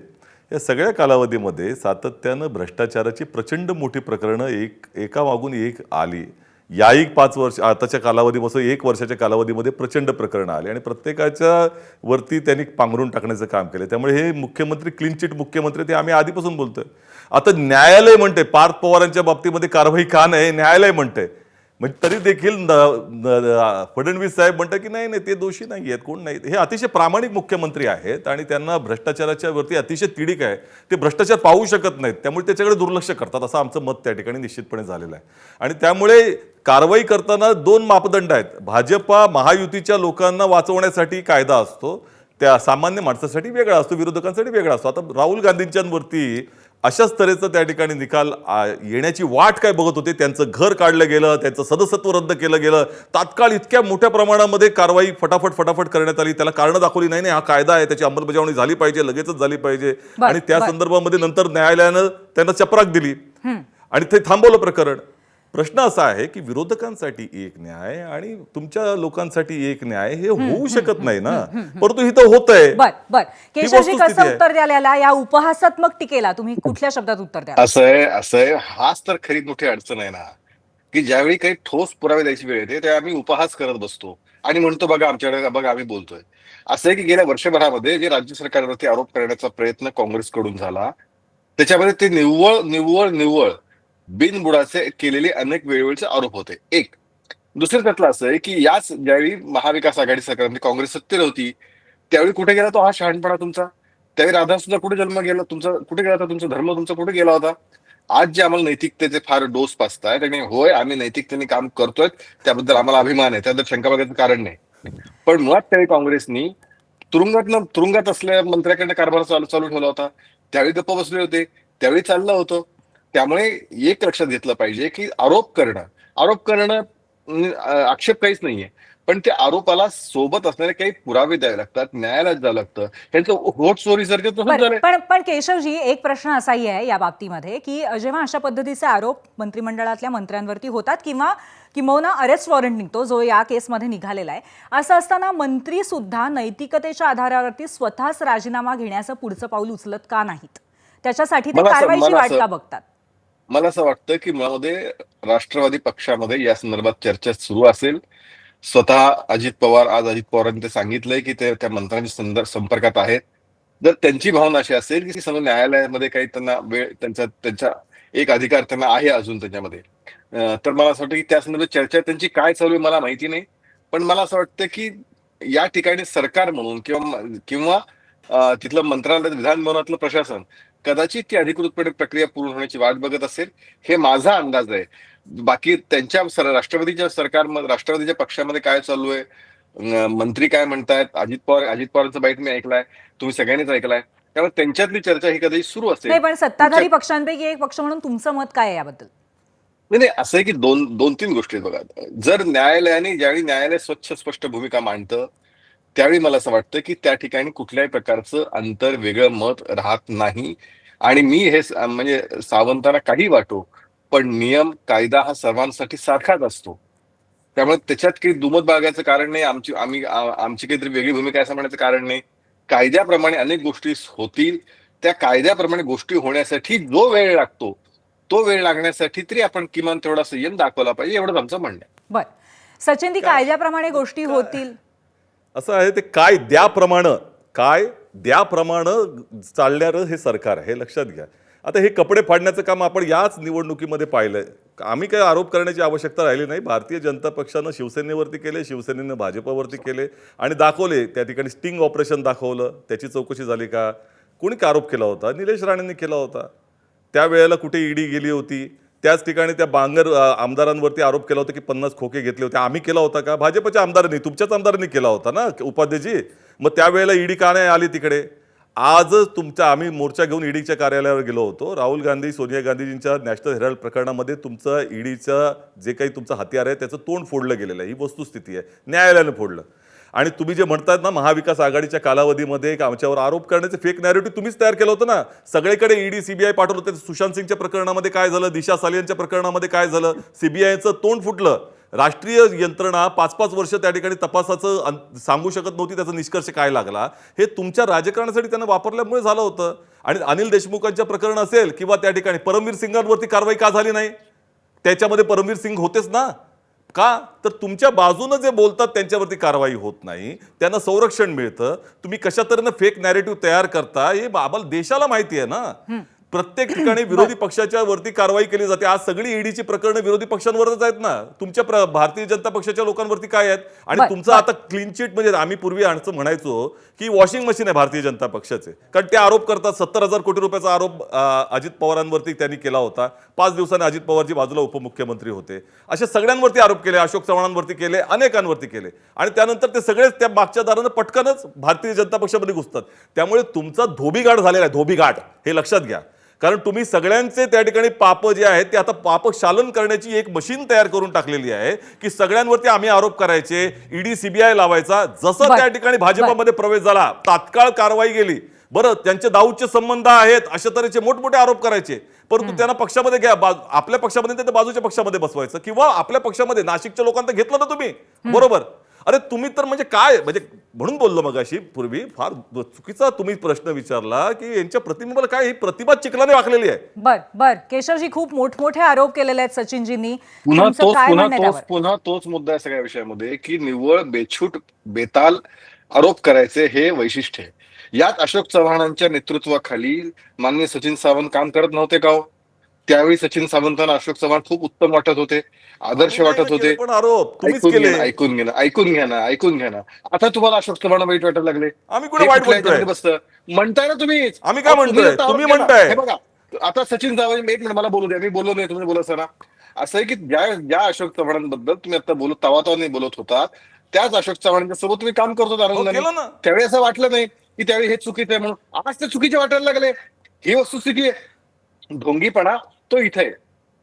या सगळ्या कालावधीमध्ये सातत्यानं भ्रष्टाचाराची प्रचंड मोठी प्रकरणं एकामागून एक आली. याही 5 वर्ष आताच्या कालावधीपासून 1 वर्षाच्या कालावधीमध्ये प्रचंड प्रकरणं आली आणि प्रत्येकाच्या वरती त्यांनी पांघरून टाकण्याचं काम केलं. त्यामुळे हे मुख्यमंत्री क्लीन चिट मुख्यमंत्री ते आम्ही आधीपासून बोलतोय. आता न्यायालय म्हणते पार्थ पवारांच्या बाबतीमध्ये कारवाई का नाही, न्यायालय म्हणते. म्हणजे तरी देखील फडणवीस साहेब म्हणतात की नाही ते दोषी नाही आहेत, कोण नाही. हे अतिशय प्रामाणिक मुख्यमंत्री आहेत आणि त्यांना भ्रष्टाचाराच्या वरती अतिशय तिडीक आहे. ते भ्रष्टाचार पाहू शकत नाहीत, त्यामुळे त्याच्याकडे दुर्लक्ष करतात, असं आमचं मत त्या ठिकाणी निश्चितपणे झालेलं आहे. आणि त्यामुळे कारवाई करताना 2 मापदंड आहेत. भाजपा महायुतीच्या लोकांना वाचवण्यासाठी कायदा असतो, त्या सामान्य माणसासाठी वेगळा असतो, विरोधकांसाठी वेगळा असतो. आता राहुल गांधींच्यावरती अशाच तऱ्हेचं त्या ठिकाणी निकाल येण्याची वाट काय बघत होते. त्यांचं घर काढलं गेलं, त्यांचं सदस्यत्व रद्द केलं गेलं, तात्काळ इतक्या मोठ्या प्रमाणामध्ये कारवाई फटाफट करण्यात आली. त्याला कारणं दाखवली नाही, हा कायदा आहे, त्याची अंमलबजावणी झाली पाहिजे, लगेचच झाली पाहिजे. आणि त्या संदर्भामध्ये नंतर न्यायालयानं त्यांना चपराक दिली आणि ते थांबवलं प्रकरण. प्रश्न असा आहे की विरोधकांसाठी एक न्याय आणि तुमच्या लोकांसाठी एक न्याय हे होऊ शकत नाही ना, परंतु इथं होतंय. बर केशवजी, कसं उत्तर द्यायला या उपहासात्मक टीकेला तुम्ही कुठल्या शब्दात उत्तर द्या? असं आहे, हाच तर खरी मोठी अडचण आहे ना, की ज्यावेळी काही ठोस पुरावे द्यायची वेळ येते तेव्हा आम्ही उपहास करत बसतो आणि म्हणतो बघा आमच्याकडे, बघा आम्ही बोलतोय. असं आहे की गेल्या वर्षभरामध्ये जे राज्य सरकारवरती आरोप करण्याचा प्रयत्न काँग्रेसकडून झाला त्याच्यामध्ये ते निव्वळ बिनबुडाचे केलेले अनेक वेळोवेळीचे आरोप होते. एक दुसरं त्यातलं असं आहे की याच ज्यावेळी महाविकास आघाडी सरकारमध्ये काँग्रेस सत्तेवर होती त्यावेळी कुठे गेला तो हा शहाणपणा तुमचा, त्यावेळी राधा सुद्धा कुठे जन्म गेला तुमचा, कुठे गेला होता तुमचा धर्म, तुमचा कुठे गेला होता? आज जे आम्हाला नैतिकतेचे फार डोस पाचतायत आणि होय आम्ही नैतिकतेने काम करतोय, त्याबद्दल आम्हाला अभिमान आहे, त्याबद्दल शंका बघायचं कारण नाही. पण मुळात त्यावेळी काँग्रेसनी तुरुंगात असलेल्या मंत्र्याकडनं कारभार चालू ठेवला होता. त्यावेळी गप्प बसले होते, त्यावेळी चाललं होतं. त्यामुळे एक लक्षात घेतलं पाहिजे की आरोप करणं आक्षेप काहीच नाहीये, पण त्या आरोपाला सोबत असणारे काही पुरावे द्यावे लागतात, न्यायालयात जावं लागतं. ह्यांचं होट चोरी सारखं तसंच बरं, झालंय. पण केशवजी, एक प्रश्न असाही आहे या बाबतीमध्ये की जेव्हा अशा पद्धतीचे आरोप मंत्रिमंडळातल्या मंत्र्यांवरती होतात किंवा किंबहुना अरेस्ट वॉरंट निघतो, जो या केसमध्ये निघालेला आहे, असं असताना मंत्री सुद्धा नैतिकतेच्या आधारावरती स्वतःच राजीनामा घेण्याचं पुढचं पाऊल उचलत का नाहीत? त्याच्यासाठी ते कारवाईची वाट का बघतात? मला असं वाटतं की मुळामध्ये राष्ट्रवादी पक्षामध्ये या संदर्भात चर्चा सुरू असेल. स्वतः अजित पवारांनी ते सांगितलंय की ते त्या मंत्र्यांच्या संपर्कात आहेत. जर त्यांची भावना अशी असेल की समजा न्यायालयामध्ये काही त्यांना वेळ, त्यांचा एक अधिकार त्यांना आहे अजून त्याच्यामध्ये, तर मला असं वाटतं की त्या संदर्भात चर्चा त्यांची काय चालू आहे मला माहिती नाही. पण मला असं वाटतं की या ठिकाणी सरकार म्हणून किंवा तिथलं मंत्रालय, विधान भवनातलं प्रशासन कदाचित ती अधिकृतपणे प्रक्रिया पूर्ण होण्याची वाट बघत असेल, हे माझा अंदाज आहे. बाकी त्यांच्या राष्ट्रवादीच्या पक्षामध्ये काय चालू आहे, मंत्री काय म्हणतायत, अजित पवारांचा बाईट मी ऐकलाय, तुम्ही सगळ्यांनीच ऐकलाय, त्यामुळे त्यांच्यातली चर्चा ही कदाचित सुरू असेल. नाही, पण सत्ताधारी पक्षांपैकी एक पक्ष म्हणून तुमचं मत काय आहे याबद्दल? नाही, असं आहे की दोन तीन गोष्टी बघा. जर ज्यावेळी न्यायालय स्वच्छ स्पष्ट भूमिका मांडतं, त्यावेळी मला असं वाटतं की त्या ठिकाणी कुठल्याही प्रकारचं अंतर, वेगळं मत राहत नाही. आणि मी हे म्हणजे सावंतांना काही वाटो, पण नियम कायदा हा सर्वांसाठी सारखाच असतो. त्यामुळे त्याच्यात काही दुमत बाळगायचं कारण नाही, आमची काहीतरी वेगळी भूमिका असं म्हणायचं कारण नाही. कायद्याप्रमाणे अनेक गोष्टी होतील, त्या कायद्याप्रमाणे गोष्टी होण्यासाठी जो वेळ लागतो, तो वेळ लागण्यासाठी तरी आपण किमान तेवढा संयम दाखवला पाहिजे, एवढंच आमचं म्हणणं आहे. बरं, सचिन, कायद्याप्रमाणे गोष्टी होतील असं आहे, ते काय द्याप्रमाणे चालणारं हे सरकार आहे, हे लक्षात घ्या. आता हे कपडे फाडण्याचं काम आपण याच निवडणुकीमध्ये पाहिलंय. आम्ही काही आरोप करण्याची आवश्यकता राहिली नाही. भारतीय जनता पक्षानं शिवसेनेवरती केले, शिवसेनेनं भाजपवरती केले आणि दाखवले. त्या ठिकाणी स्टिंग ऑपरेशन दाखवलं, त्याची चौकशी झाली का? कोणी आरोप केला होता? निलेश राणेंनी केला होता. त्यावेळेला कुठे ईडी गेली होती? त्याच ठिकाणी त्या बांगर आमदारांवरती आरोप केला होता की 50 खोके घेतले होते. आम्ही केला होता का? भाजपच्या आमदारांनी, तुमच्याच आमदारांनी केला होता ना उपाध्यक्षजी. मग त्यावेळेला ईडी का नाही आली तिकडे? आजच आम्ही मोर्चा घेऊन ईडीच्या कार्यालयावर गेलो होतो. राहुल गांधी, सोनिया गांधीजींच्या नॅशनल हेराल्ड प्रकरणामध्ये तुमचं ईडीचं जे काही तुमचं हत्यार आहे त्याचं तोंड फोडलं गेलेलं आहे. ही वस्तुस्थिती आहे, न्यायालयानं फोडलं. आणि तुम्ही जे म्हणतात ना, महाविकास आघाडीच्या कालावधीमध्ये आमच्यावर आरोप करण्याचे फेक नॅरेटिव्ह तुम्हीच तयार केलं होतं ना. सगळीकडे ईडी सीबीआय पाठवलं होतं. सुशांत सिंगच्या प्रकरणामध्ये काय झालं, दिशा सालियांच्या प्रकरणामध्ये काय झालं, सीबीआयचं तोंड फुटलं. राष्ट्रीय यंत्रणा 5-5 वर्ष त्या ठिकाणी तपासाचं सांगू शकत नव्हती, त्याचा निष्कर्ष काय लागला. हे तुमच्या राजकारणासाठी त्यांना वापरल्यामुळे झालं होतं. आणि अनिल देशमुखांच्या प्रकरण असेल किंवा त्या ठिकाणी परमवीर सिंगांवरती कारवाई का झाली नाही? त्याच्यामध्ये परमवीर सिंग होतेच ना. का? तर तुमच्या बाजूनं जे बोलतात त्यांच्यावरती कारवाई होत नाही, त्यांना संरक्षण मिळतं. तुम्ही कशा तऱ्हेनं फेक नॅरेटिव्ह तयार करता हे आम्हाला देशाला माहिती आहे ना. प्रत्येक ठिकाणी विरोधी पक्षाच्या वरती कारवाई केली जाते. आज सगळी ईडीची प्रकरणं विरोधी पक्षांवरच आहेत ना. तुमच्या भारतीय जनता पक्षाच्या लोकांवरती काय आहेत? आणि तुमचं आता क्लीन चिट म्हणजे आम्ही पूर्वी म्हणायचो की वॉशिंग मशीन आहे भारतीय जनता पक्षाचे, कारण ते आरोप करतात. 70,000 कोटी रुपयाचा आरोप अजित पवारांवरती त्यांनी केला होता. 5 दिवसांनी अजित पवारजी बाजूला उपमुख्यमंत्री होते. अशा सगळ्यांवरती आरोप केले, अशोक चव्हाणांवरती केले, अनेकांवरती केले. आणि त्यानंतर ते सगळेच त्या मागच्या दारानं पटकनच भारतीय जनता पक्षामध्ये घुसतात. त्यामुळे तुमचा धोबीघाट झालेला आहे, धोबीघाट, हे लक्षात घ्या. कारण तुम्ही सगळ्यांचे त्या ठिकाणी पाप जे आहेत ते आता पापशालन करण्याची एक मशीन तयार करून टाकलेली आहे की सगळ्यांवरती आम्ही आरोप करायचे, ईडी सीबीआय लावायचा. जसं त्या ठिकाणी भाजपामध्ये प्रवेश झाला, तात्काळ कारवाई गेली. बरं, त्यांचे दाऊदचे संबंध आहेत अशा तऱ्हेचे मोठमोठे आरोप करायचे, परंतु त्यांना पक्षामध्ये घ्या, आपल्या पक्षामध्ये ते बाजूच्या पक्षामध्ये बसवायचं, किंवा आपल्या पक्षामध्ये नाशिकच्या लोकांना घेतलं ना तुम्ही, बरोबर. अरे तुम्ही तर म्हणजे काय, म्हणजे म्हणून बोललो मगाशी पूर्वी, फार चुकीचा तुम्ही प्रश्न विचारला की यांच्या प्रतिबिंबाला काय, ही प्रतिभा चिखलाने वाकलेली आहे. बर केशवजी, खूप मोठमोठे आरोप केलेले आहेत सचिनजींनी. पुन्हा तोच मुद्दा आहे सगळ्या विषयामध्ये की निव्वळ बेछूट बेताल आरोप करायचे हे वैशिष्ट्य आहे. यात अशोक चव्हाणांच्या नेतृत्वाखाली माननीय सचिन सावंत काम करत नव्हते का हो? त्यावेळी सचिन सावंतांना अशोक चव्हाण खूप उत्तम वाटत होते, आदर्श वाटत होते. पण आरोप तुम्हीच केले. ऐकून घ्या ना. आता तुम्हाला अशोक चव्हाण वाईट वाटायला लागले? आम्ही कुठे वाईट म्हणतोय? बसतं म्हणताय ना तुम्हीच. आम्ही काय म्हणतोय? तुम्ही म्हणताय. हे बघा, आता सचिन सावंत, एक मिनिट मला बोलू द्या, मी बोललो नाही, तुम्ही बोलत असताना. असं आहे की ज्या अशोक चव्हाणांबद्दल तुम्ही आता तवा नाही बोलत होता, त्याच अशोक चव्हाणांच्या सोबत तुम्ही काम करतो आनंदाने. केलं ना. त्यावेळी असं वाटलं नाही की त्यावेळी हे चुकीचं आहे म्हणून. आज ते चुकीचे वाटायला लागले. ही वस्तुस्थिती आहे. ढोंगीपणा तो इथे आहे.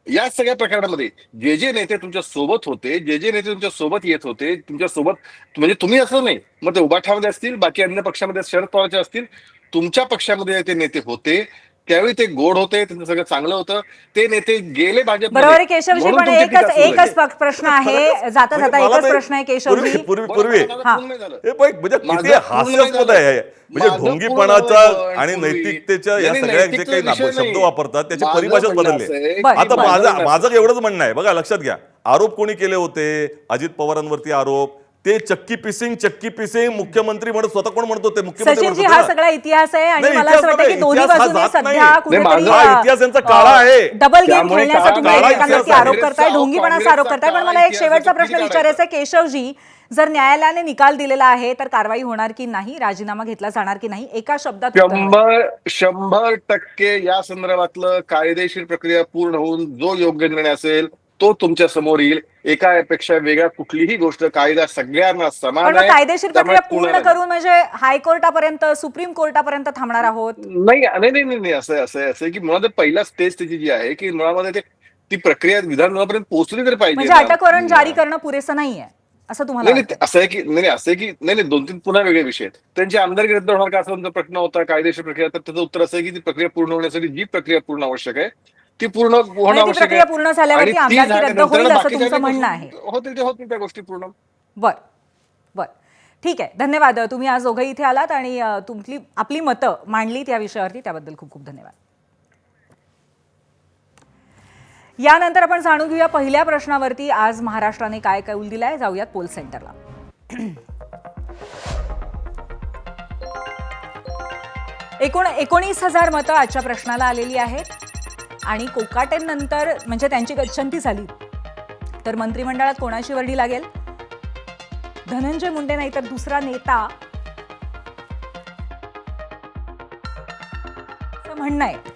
या सगळ्या प्रकरणामध्ये जे नेते तुमच्या सोबत होते, जे नेते तुमच्या सोबत येत होते, तुमच्या सोबत म्हणजे तुम्ही असं नाही, मग ते उभाठामध्ये असतील, बाकी अन्य पक्षामध्ये शरद पवारचे असतील, तुमच्या पक्षामध्ये ते नेते होते, त्यावेळी ते गोड होते, त्यांचं सगळं चांगलं होतं. ते नेते गेले भाजप. बरोबर आहे केशवजी, पण एकच प्रश्न आहे, जाता जाता एकच प्रश्न आहे केशवजी. पूर्वी म्हणजे किती हास्यास्पद आहे म्हणजे ढोंगीपणाचा आणि नैतिकतेच्या या सगळ्या जे काही शब्द वापरतात त्याची परिभाषाच बदलली. आता माझं एवढंच म्हणणं आहे, बघा लक्षात घ्या, आरोप कोणी केले होते? अजित पवारांवरती आरोप, ते चक्की पिसिंग मुख्यमंत्री म्हणत स्वतः कोण म्हणतो? ते मुख्यमंत्री सचिनजी, हा सगळा इतिहास आहे आणि मला असं वाटतं की दोन्ही बाजूने सध्या इतिहास यांचा काळा आहे. डबल गेम खेळण्यासाठी एकमेकांवरती आरोप करताय, ढोंगीपणाचा आरोप करताय. पण मला एक शेवटचा प्रश्न विचारायचा आहे केशवजी, जर न्यायालयाने निकाल दिलेला आहे तर कारवाई होणार की नाही, राजीनामा घेतला जाणार की नाही, एका शब्दात 100% या संदर्भातलं कायदेशीर प्रक्रिया पूर्ण होऊन जो योग्य निर्णय असेल तो तुमच्या समोर येईल. एकापेक्षा वेगळ्या कुठलीही गोष्ट, कायदा सगळ्यांना समान आहे. कायदेशीर प्रक्रिया पूर्ण करून म्हणजे हायकोर्टापर्यंत, सुप्रीम कोर्टापर्यंत थांबणार आहोत? नाही, असं की मुळात पहिला स्टेज त्याची जी आहे की मुळामध्ये ती प्रक्रिया विधानसभापर्यंत पोहोचली तर पाहिजे. म्हणजे अटक वॉरंट जारी करणं पुरेसं नाहीये असं तुम्हाला? असं आहे की 2-3 पुन्हा वेगळे विषय आहेत. त्यांची आमदारकी रद्द होणार का असा तुमचा प्रश्न होता, कायदेशीर प्रक्रिया. तर त्याचं उत्तर असं आहे की ती प्रक्रिया पूर्ण होण्यासाठी जी प्रक्रिया पूर्ण आवश्यक आहे ती पूर्ण होणं आवश्यक आहे. पूर्ण झाल्यावरती आमदारकी रद्द होईल असं तुमचं म्हणणं आहे? होतील त्या गोष्टी पूर्ण. बर, ठीक आहे. धन्यवाद, तुम्ही आज दोघंही इथे आलात आणि आपली मतं मांडलीत या विषयावरती, त्याबद्दल खूप खूप धन्यवाद. यानंतर आपण जाणून घेऊया पहिल्या प्रश्नावरती आज महाराष्ट्राने काय कौल दिलाय. जाऊयात पोल सेंटरला. 19,000 मतं आजच्या प्रश्नाला आलेली आहेत आणि कोकाटेंनंतर म्हणजे त्यांची गच्छंती झाली तर मंत्रिमंडळात कोणाची वर्डी लागेल? धनंजय मुंडे नाही तर दुसरा नेता, असं म्हणणं आहे.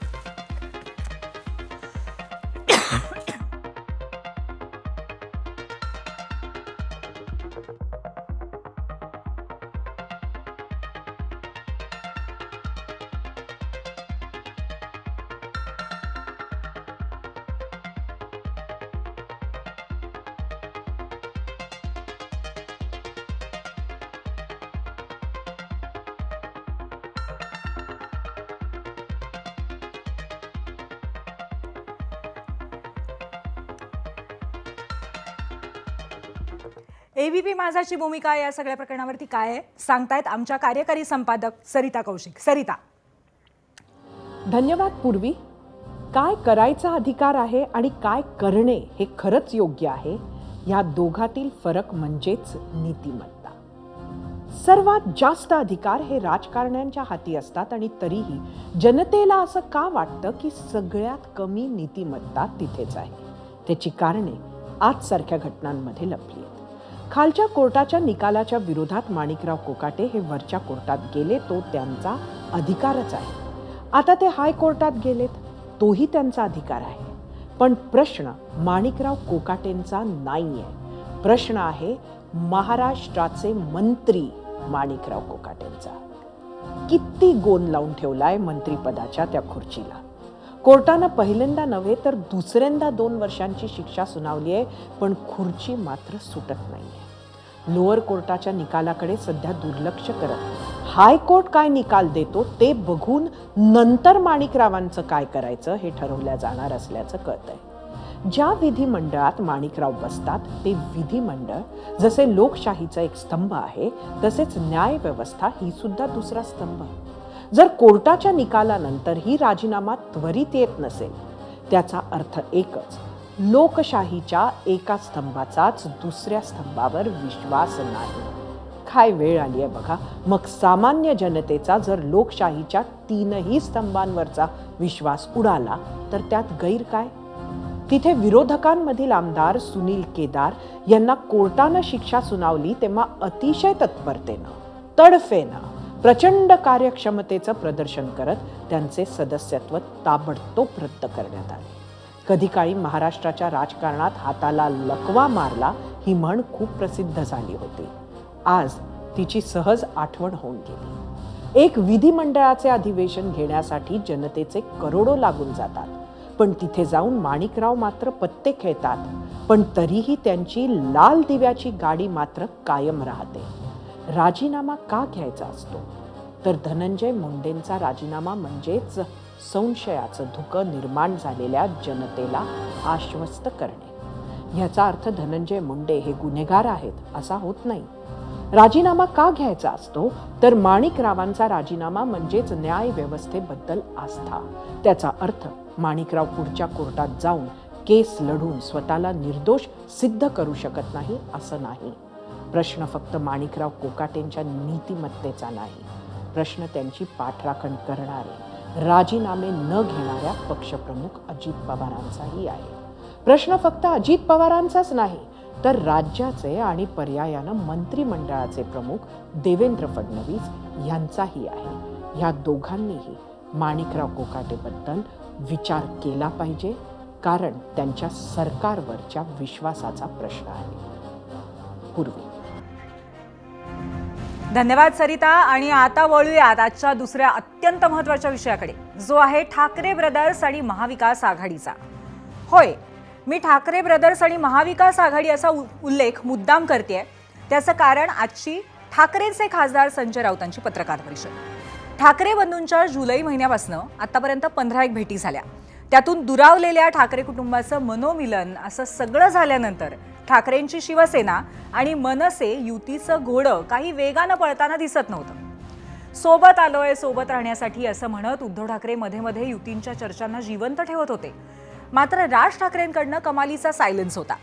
एबीपी माझाची भूमिका या सगळ्या प्रकरणावरती काय आहे सांगतायत आमच्या कार्यकारी संपादक सरिता कौशिक. सरिता. धन्यवाद पूर्वी. काय करायचा अधिकार आहे आणि काय करणे हे खरंच योग्य आहे, या दोघातील फरक म्हणजेच नीतिमत्ता. सर्वात जास्त अधिकार हे राजकारण्यांच्या हाती असतात आणि तरीही जनतेला असं का वाटतं की सगळ्यात कमी नीतिमत्ता तिथेच आहे? त्याची कारणे आजसारख्या घटनांमध्ये लपली आहेत. खालच्या कोर्टाच्या निकालाच्या विरोधात माणिकराव कोकाटे हे वरच्या कोर्टात गेले, तो त्यांचा अधिकारच आहे. आता ते हायकोर्टात गेलेत, तोही त्यांचा अधिकार आहे. पण प्रश्न माणिकराव कोकाटेंचा नाही आहे, प्रश्न आहे महाराष्ट्राचे मंत्री माणिकराव कोकाटेंचा. किती गोंद लावून ठेवलाय मंत्रिपदाच्या त्या खुर्चीला. कोर्टानं पहिल्यांदा नव्हे तर दुसऱ्यांदा 2 वर्षांची शिक्षा सुनावली आहे, पण खुर्ची मात्र सुटत नाहीये. लोअर कोर्टाच्या निकालाकडे सध्या दुर्लक्ष करत हायकोर्ट काय निकाल देतो ते बघून नंतर माणिकरावांचं काय करायचं हे ठरवल्या जाणार असल्याचं कळतंय. ज्या विधिमंडळात माणिकराव बसतात ते विधिमंडळ जसे लोकशाहीचा एक स्तंभ आहे, तसेच न्यायव्यवस्था ही सुद्धा दुसरा स्तंभ. जर कोर्टाच्या निकालानंतरही राजीनामा त्वरित येत नसेल, त्याचा अर्थ एकच, लोकशाहीच्या एका स्तंभाचाच दुसऱ्या स्तंभावर विश्वास नाही. काय वेळ आली आहे बघा. मग सामान्य जनतेचा जर लोकशाहीच्या 3ही स्तंभांवरचा विश्वास उडाला तर त्यात गैर काय? तिथे विरोधकांमधील आमदार सुनील केदार यांना कोर्टानं शिक्षा सुनावली तेव्हा अतिशय तत्परतेनं, तडफेनं, प्रचंड कार्यक्षमतेचं प्रदर्शन करत त्यांचे सदस्यत्व ताबडतोब रद्द करण्यात आले. कधी काळी महाराष्ट्राच्या राजकारणात हाताला लकवा मारला ही म्हण खूप प्रसिद्ध झाली होती. आज तिची सहज आठवण होऊन गेली. एक विधिमंडळाचे अधिवेशन घेण्यासाठी जनतेचे करोडो लागून जातात, पण तिथे जाऊन माणिकराव मात्र पत्ते खेळतात. पण तरीही त्यांची लाल दिव्याची गाडी मात्र कायम राहते. राजीनामा का घ्यायचा असतो? तर धनंजय मुंडेंचा राजीनामा म्हणजेच संशयाचं धुकं निर्माण झालेल्या जनतेला आश्वस्त करणे. याचा अर्थ धनंजय मुंडे हे गुन्हेगार आहेत असा होत नाही. राजीनामा का घ्यायचा असतो? तर माणिकरावांचा राजीनामा म्हणजेच न्याय व्यवस्थेबद्दल आस्था. त्याचा अर्थ माणिकराव पुढच्या कोर्टात जाऊन केस लढून स्वतःला निर्दोष सिद्ध करू शकत नाही असं नाही. प्रश्न फक्त माणिकराव कोकाटेंच्या नीतिमत्तेचा नाही. प्रश्न त्यांची पाठराखण करणारे, राजीनामे न घेणाऱ्या पक्षप्रमुख अजित पवारांचाही आहे. प्रश्न फक्त अजित पवारांचाच नाही, तर राज्याचे आणि पर्यायानं मंत्रिमंडळाचे प्रमुख देवेंद्र फडणवीस यांचाही आहे. या दोघांनीही माणिकराव कोकाटेबद्दल विचार केला पाहिजे, कारण त्यांच्या सरकारवरच्या विश्वासाचा प्रश्न आहे. पूर्वी धन्यवाद सरिता. आणि आता वळूयात आजच्या दुसऱ्या अत्यंत महत्त्वाच्या विषयाकडे, जो आहे ठाकरे ब्रदर्स आणि महाविकास आघाडीचा. होय, मी ठाकरे ब्रदर्स आणि महाविकास आघाडी असा उल्लेख मुद्दाम करतेय. त्याचं कारण आजची ठाकरेंचे खासदार संजय राऊतांची पत्रकार परिषद. ठाकरे बंधूंच्या जुलै महिन्यापासून आतापर्यंत 15 भेटी झाल्या. त्यातून दुरावलेल्या ठाकरे कुटुंबाचं मनोमिलन असं सगळं झाल्यानंतर ठाकरेंची शिवसेना आणि मनसे युतीचं घोडं काही वेगानं पळताना दिसत नव्हतं. सोबत आलोय, सोबत राहण्यासाठी असं म्हणत उद्धव ठाकरे मध्ये मध्ये युतींच्या चर्चांना जिवंत ठेवत होते. मात्र राज ठाकरेंकडनं कमालीचा सायलेन्स होता.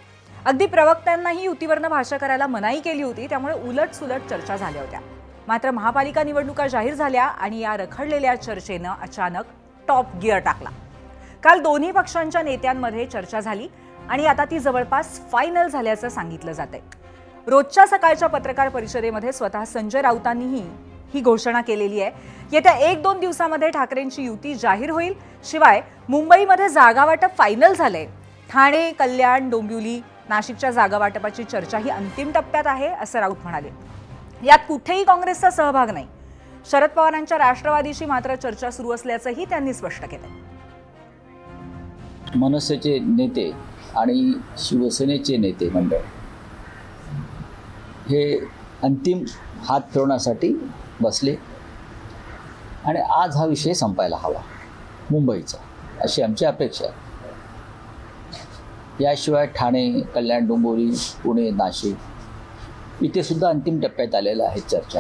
अगदी प्रवक्त्यांनाही युतीवरनं भाष्य करायला मनाई केली होती. त्यामुळे उलटसुलट चर्चा झाल्या होत्या. मात्र महापालिका निवडणुका जाहीर झाल्या आणि या रखडलेल्या चर्चेनं अचानक टॉप गिअर टाकला. काल दोन्ही पक्षांच्या नेत्यांमध्ये चर्चा झाली आणि आता ती जवळपास फायनल झाल्याचं सांगितलं जातंय. रोजच्या सकाळच्या पत्रकार परिषदेमध्ये स्वतः संजय राऊतांनीही ही घोषणा केलेली आहे. येत्या 1-2 दिवसामध्ये ठाकरेंची युती जाहीर होईल. शिवाय मुंबईमध्ये जागा वाटप फायनल झालंय. ठाणे, कल्याण, डोंबिवली, नाशिकच्या जागा वाटपाची चर्चा ही अंतिम टप्प्यात आहे असं राऊत म्हणाले. यात कुठेही काँग्रेसचा सहभाग नाही. शरद पवारांच्या राष्ट्रवादीशी मात्र चर्चा सुरू असल्याचंही त्यांनी स्पष्ट केलं. मनसेचे नेते आणि शिवसेनेचे नेते मंडळ हे अंतिम हात फिरवण्यासाठी बसले आणि आज हा विषय संपायला हवा मुंबईचा, अशी आमची अपेक्षा आहे. याशिवाय ठाणे, कल्याण, डोंबिवली, पुणे, नाशिक इथे सुद्धा अंतिम टप्प्यात आलेल्या आहेत चर्चा.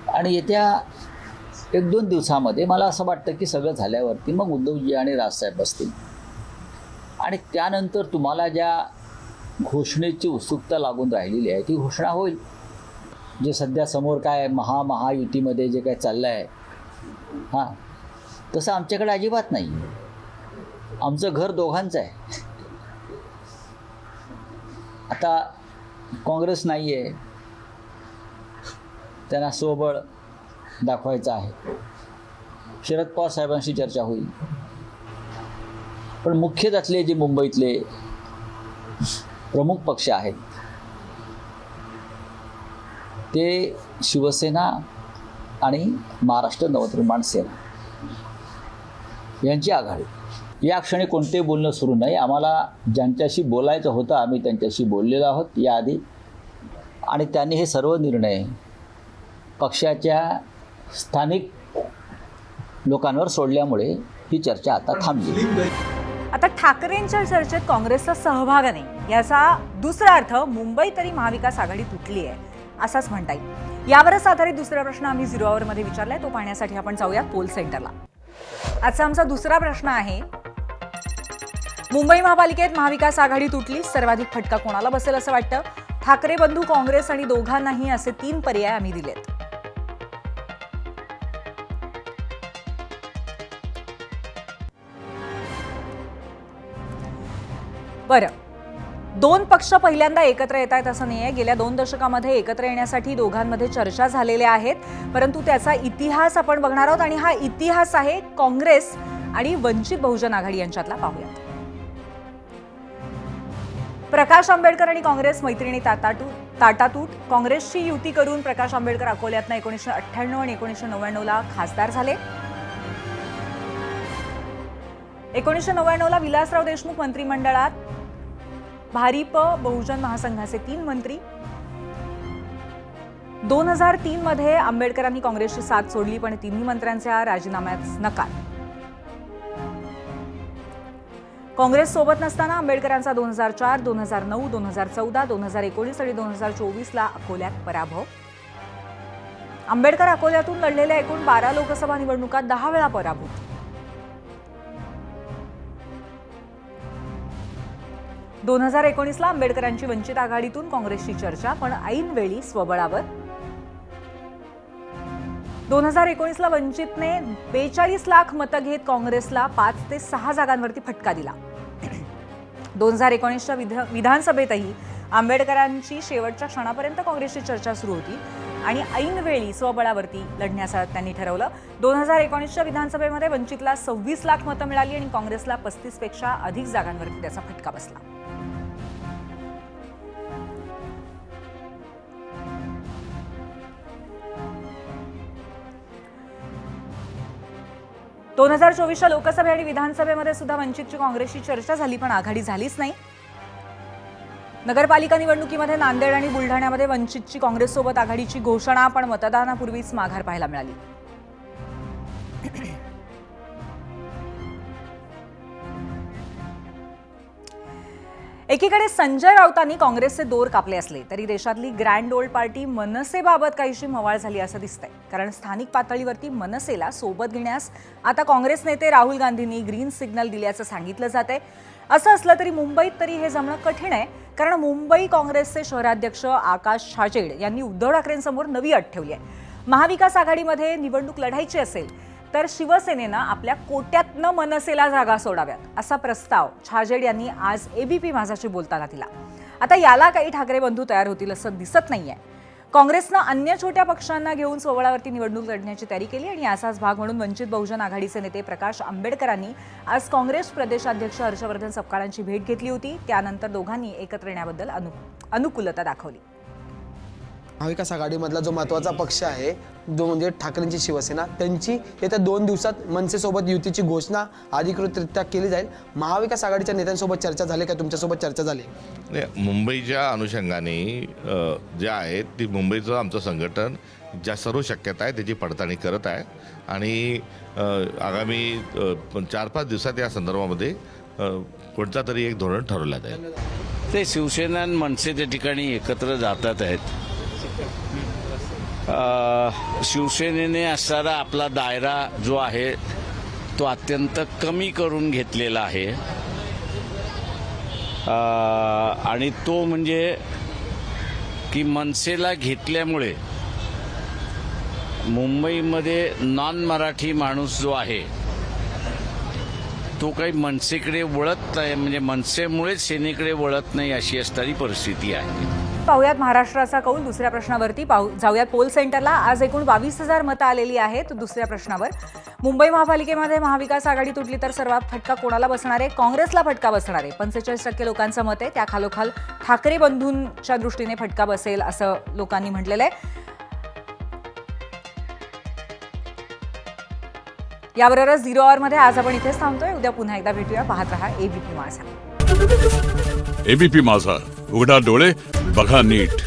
आणि येत्या 1-2 दिवसामध्ये मला असं वाटतं की सगळं झाल्यावरती मग उद्धवजी आणि राजसाहेब बसतील आणि त्यानंतर तुम्हाला ज्या घोषणेची उत्सुकता लागून राहिलेली आहे ती घोषणा होईल. जे सध्या समोर काय महायुतीमध्ये जे काय चाललं आहे तसं आमच्याकडे अजिबात नाही. आमचं घर दोघांचं आहे. आता काँग्रेस नाही आहे, त्यांना स्वबळ दाखवायचं आहे. शरद पवार साहेबांशी चर्चा होईल, पण मुख्य त्यातले जे मुंबईतले प्रमुख पक्ष आहेत ते शिवसेना आणि महाराष्ट्र नवनिर्माण सेना यांची आघाडी. या क्षणी कोणतेही बोलणं सुरू नाही. आम्हाला ज्यांच्याशी बोलायचं होतं आम्ही त्यांच्याशी बोललेलो आहोत याआधी, आणि त्यांनी हे सर्व निर्णय पक्षाच्या स्थानिक लोकांवर सोडल्यामुळे ही चर्चा आता थांबली. आता ठाकरेंच्या चर्चेत काँग्रेसचा सहभाग नाही याचा दुसरा अर्थ मुंबई तरी महाविकास आघाडी तुटली आहे असाच म्हणता येईल. यावरच आधारित दुसरा प्रश्न आम्ही 0 आवरमध्ये विचारलाय. तो पाहण्यासाठी आपण जाऊयात पोल सेंटरला. आजचा आमचा दुसरा प्रश्न आहे, मुंबई महापालिकेत महाविकास आघाडी तुटली, सर्वाधिक फटका कोणाला बसेल असं वाटतं? ठाकरे बंधू, काँग्रेस आणि दोघांनाही असे 3 पर्याय आम्ही दिलेत. बरं, दोन पक्ष पहिल्यांदा एकत्र येत आहेत असं नाहीये. गेल्या 2 दशकामध्ये एकत्र येण्यासाठी दोघांमध्ये चर्चा झालेल्या आहेत, परंतु त्याचा इतिहास आपण बघणार आहोत आणि हा इतिहास आहे काँग्रेस आणि वंचित बहुजन आघाडी यांच्यातला. पाहूयात. प्रकाश आंबेडकर आणि काँग्रेस मैत्रिणी ताटातूट. काँग्रेसची युती करून प्रकाश आंबेडकर अकोल्यातनं 1998 आणि 1999ला खासदार झाले. 1999ला विलासराव देशमुख मंत्रिमंडळात. भारिप बहुजन महासंघाचे 3 मंत्री. 2003 मध्ये आंबेडकरांनी काँग्रेसची साथ सोडली, पण तिन्ही मंत्र्यांच्या राजीनाम्यास नकार. काँग्रेस सोबत नसताना आंबेडकरांचा 2004, 2009, 2014, 2019 आणि 2024ला अकोल्यात पराभव. आंबेडकर अकोल्यातून लढलेल्या एकूण 12 लोकसभा निवडणुकात 10 वेळा पराभूत. 2019ला आंबेडकरांची वंचित आघाडीतून काँग्रेसची चर्चा, पण ऐनवेळी स्वबळावर. 2019ला वंचितने 42 लाख मतं घेत काँग्रेसला 5 ते 6 जागांवरती फटका दिला. 2019च्या विधानसभेतही आंबेडकरांची शेवटच्या क्षणापर्यंत काँग्रेसची चर्चा सुरू होती आणि ऐनवेळी स्वबळावरती लढण्याचं त्यांनी ठरवलं. 2019च्या विधानसभेमध्ये वंचितला 26 लाख मतं मिळाली आणि काँग्रेसला 35 पेक्षा अधिक जागांवरती त्याचा फटका बसला. - 2024च्या लोकसभे आणि विधानसभेमध्ये सुद्धा वंचितची काँग्रेसची चर्चा झाली, पण आघाडी झालीच नाही. नगरपालिका निवडणुकीमध्ये नांदेड आणि बुलढाण्यामध्ये वंचितची काँग्रेससोबत आघाडीची घोषणा, पण मतदानापूर्वीच माघार पाहायला मिळाली. एकीकडे संजय राऊतांनी काँग्रेसचे दोर कापले असले तरी देशातली ग्रँड ओल्ड पार्टी मनसेबाबत काहीशी मवाळ झाली असं दिसतंय. कारण स्थानिक पातळीवरती मनसेला सोबत घेण्यास आता काँग्रेस नेते राहुल गांधींनी ग्रीन सिग्नल दिल्याचं सांगितलं जातंय. असं असलं तरी मुंबईत तरी हे जमणं कठीण आहे, कारण मुंबई काँग्रेसचे शहराध्यक्ष आकाश छाजेड यांनी उद्धव ठाकरेंसमोर नवी अट ठेवली आहे. महाविकास आघाडीमध्ये निवडणूक लढायची असेल तर शिवसेनेनं आपल्या कोट्यातनं मनसेला जागा सोडाव्यात, असा प्रस्ताव छाजेड यांनी आज एबीपी माझाशी बोलताना दिला. आता याला काही ठाकरे बंधू तयार होतील असं दिसत नाहीये. काँग्रेसनं अन्य छोट्या पक्षांना घेऊन स्वबळावरती निवडणूक लढण्याची तयारी केली आणि याचाच भाग म्हणून वंचित बहुजन आघाडीचे नेते प्रकाश आंबेडकरांनी आज काँग्रेस प्रदेशाध्यक्ष हर्षवर्धन सपकाळांची भेट घेतली होती. त्यानंतर दोघांनी एकत्र येण्याबद्दल अनुकूलता दाखवली. महाविकास आघाडीमधला जो महत्त्वाचा पक्ष आहे जो म्हणजे ठाकरेंची शिवसेना, त्यांची येत्या 2 दिवसात मनसेसोबत युतीची घोषणा अधिकृतरित्या केली जाईल. महाविकास आघाडीच्या नेत्यांसोबत चर्चा झाली का? तुमच्यासोबत चर्चा झाली? मुंबईच्या अनुषंगाने जे आहेत ती मुंबईचं आमचं संघटन ज्या सर्व शक्यता आहे त्याची पडताळणी करत आहे आणि आगामी 4-5 दिवसात या संदर्भामध्ये कोणता तरी एक धोरण ठरवलं जाईल. ते शिवसेना आणि मनसे त्या ठिकाणी एकत्र जातात आहेत. शिवसेनेने असणारा आपला दायरा जो आहे तो अत्यंत कमी करून घेतलेला आहे आणि तो म्हणजे की मनसेला घेतल्यामुळे मुंबईमध्ये नॉन मराठी माणूस जो आहे तो काही मनसेकडे वळत नाही, म्हणजे मनसेमुळेच सेनेकडे वळत नाही अशी असणारी परिस्थिती आहे. पाहुयात महाराष्ट्राचा कौल. दुसऱ्या प्रश्नावरती जाऊयात. पोल सेंटरला आज एकूण 22,000 मतं आलेली आहेत. दुसऱ्या प्रश्नावर मुंबई महापालिकेमध्ये महाविकास आघाडी तुटली तर सर्वात फटका कोणाला बसणार आहे? काँग्रेसला फटका बसणार आहे. 45% लोकांचं मत आहे. त्याखालोखाल ठाकरे बंधूंच्या दृष्टीने फटका बसेल असं लोकांनी म्हटलेलं आहे. याबरोबरच 0 आवरमध्ये आज आपण इथेच थांबतोय. उद्या पुन्हा एकदा भेटूया. पाहत रहा एबीपी माझा. एबीपी माझा, उघडा डोळे बघा नीट.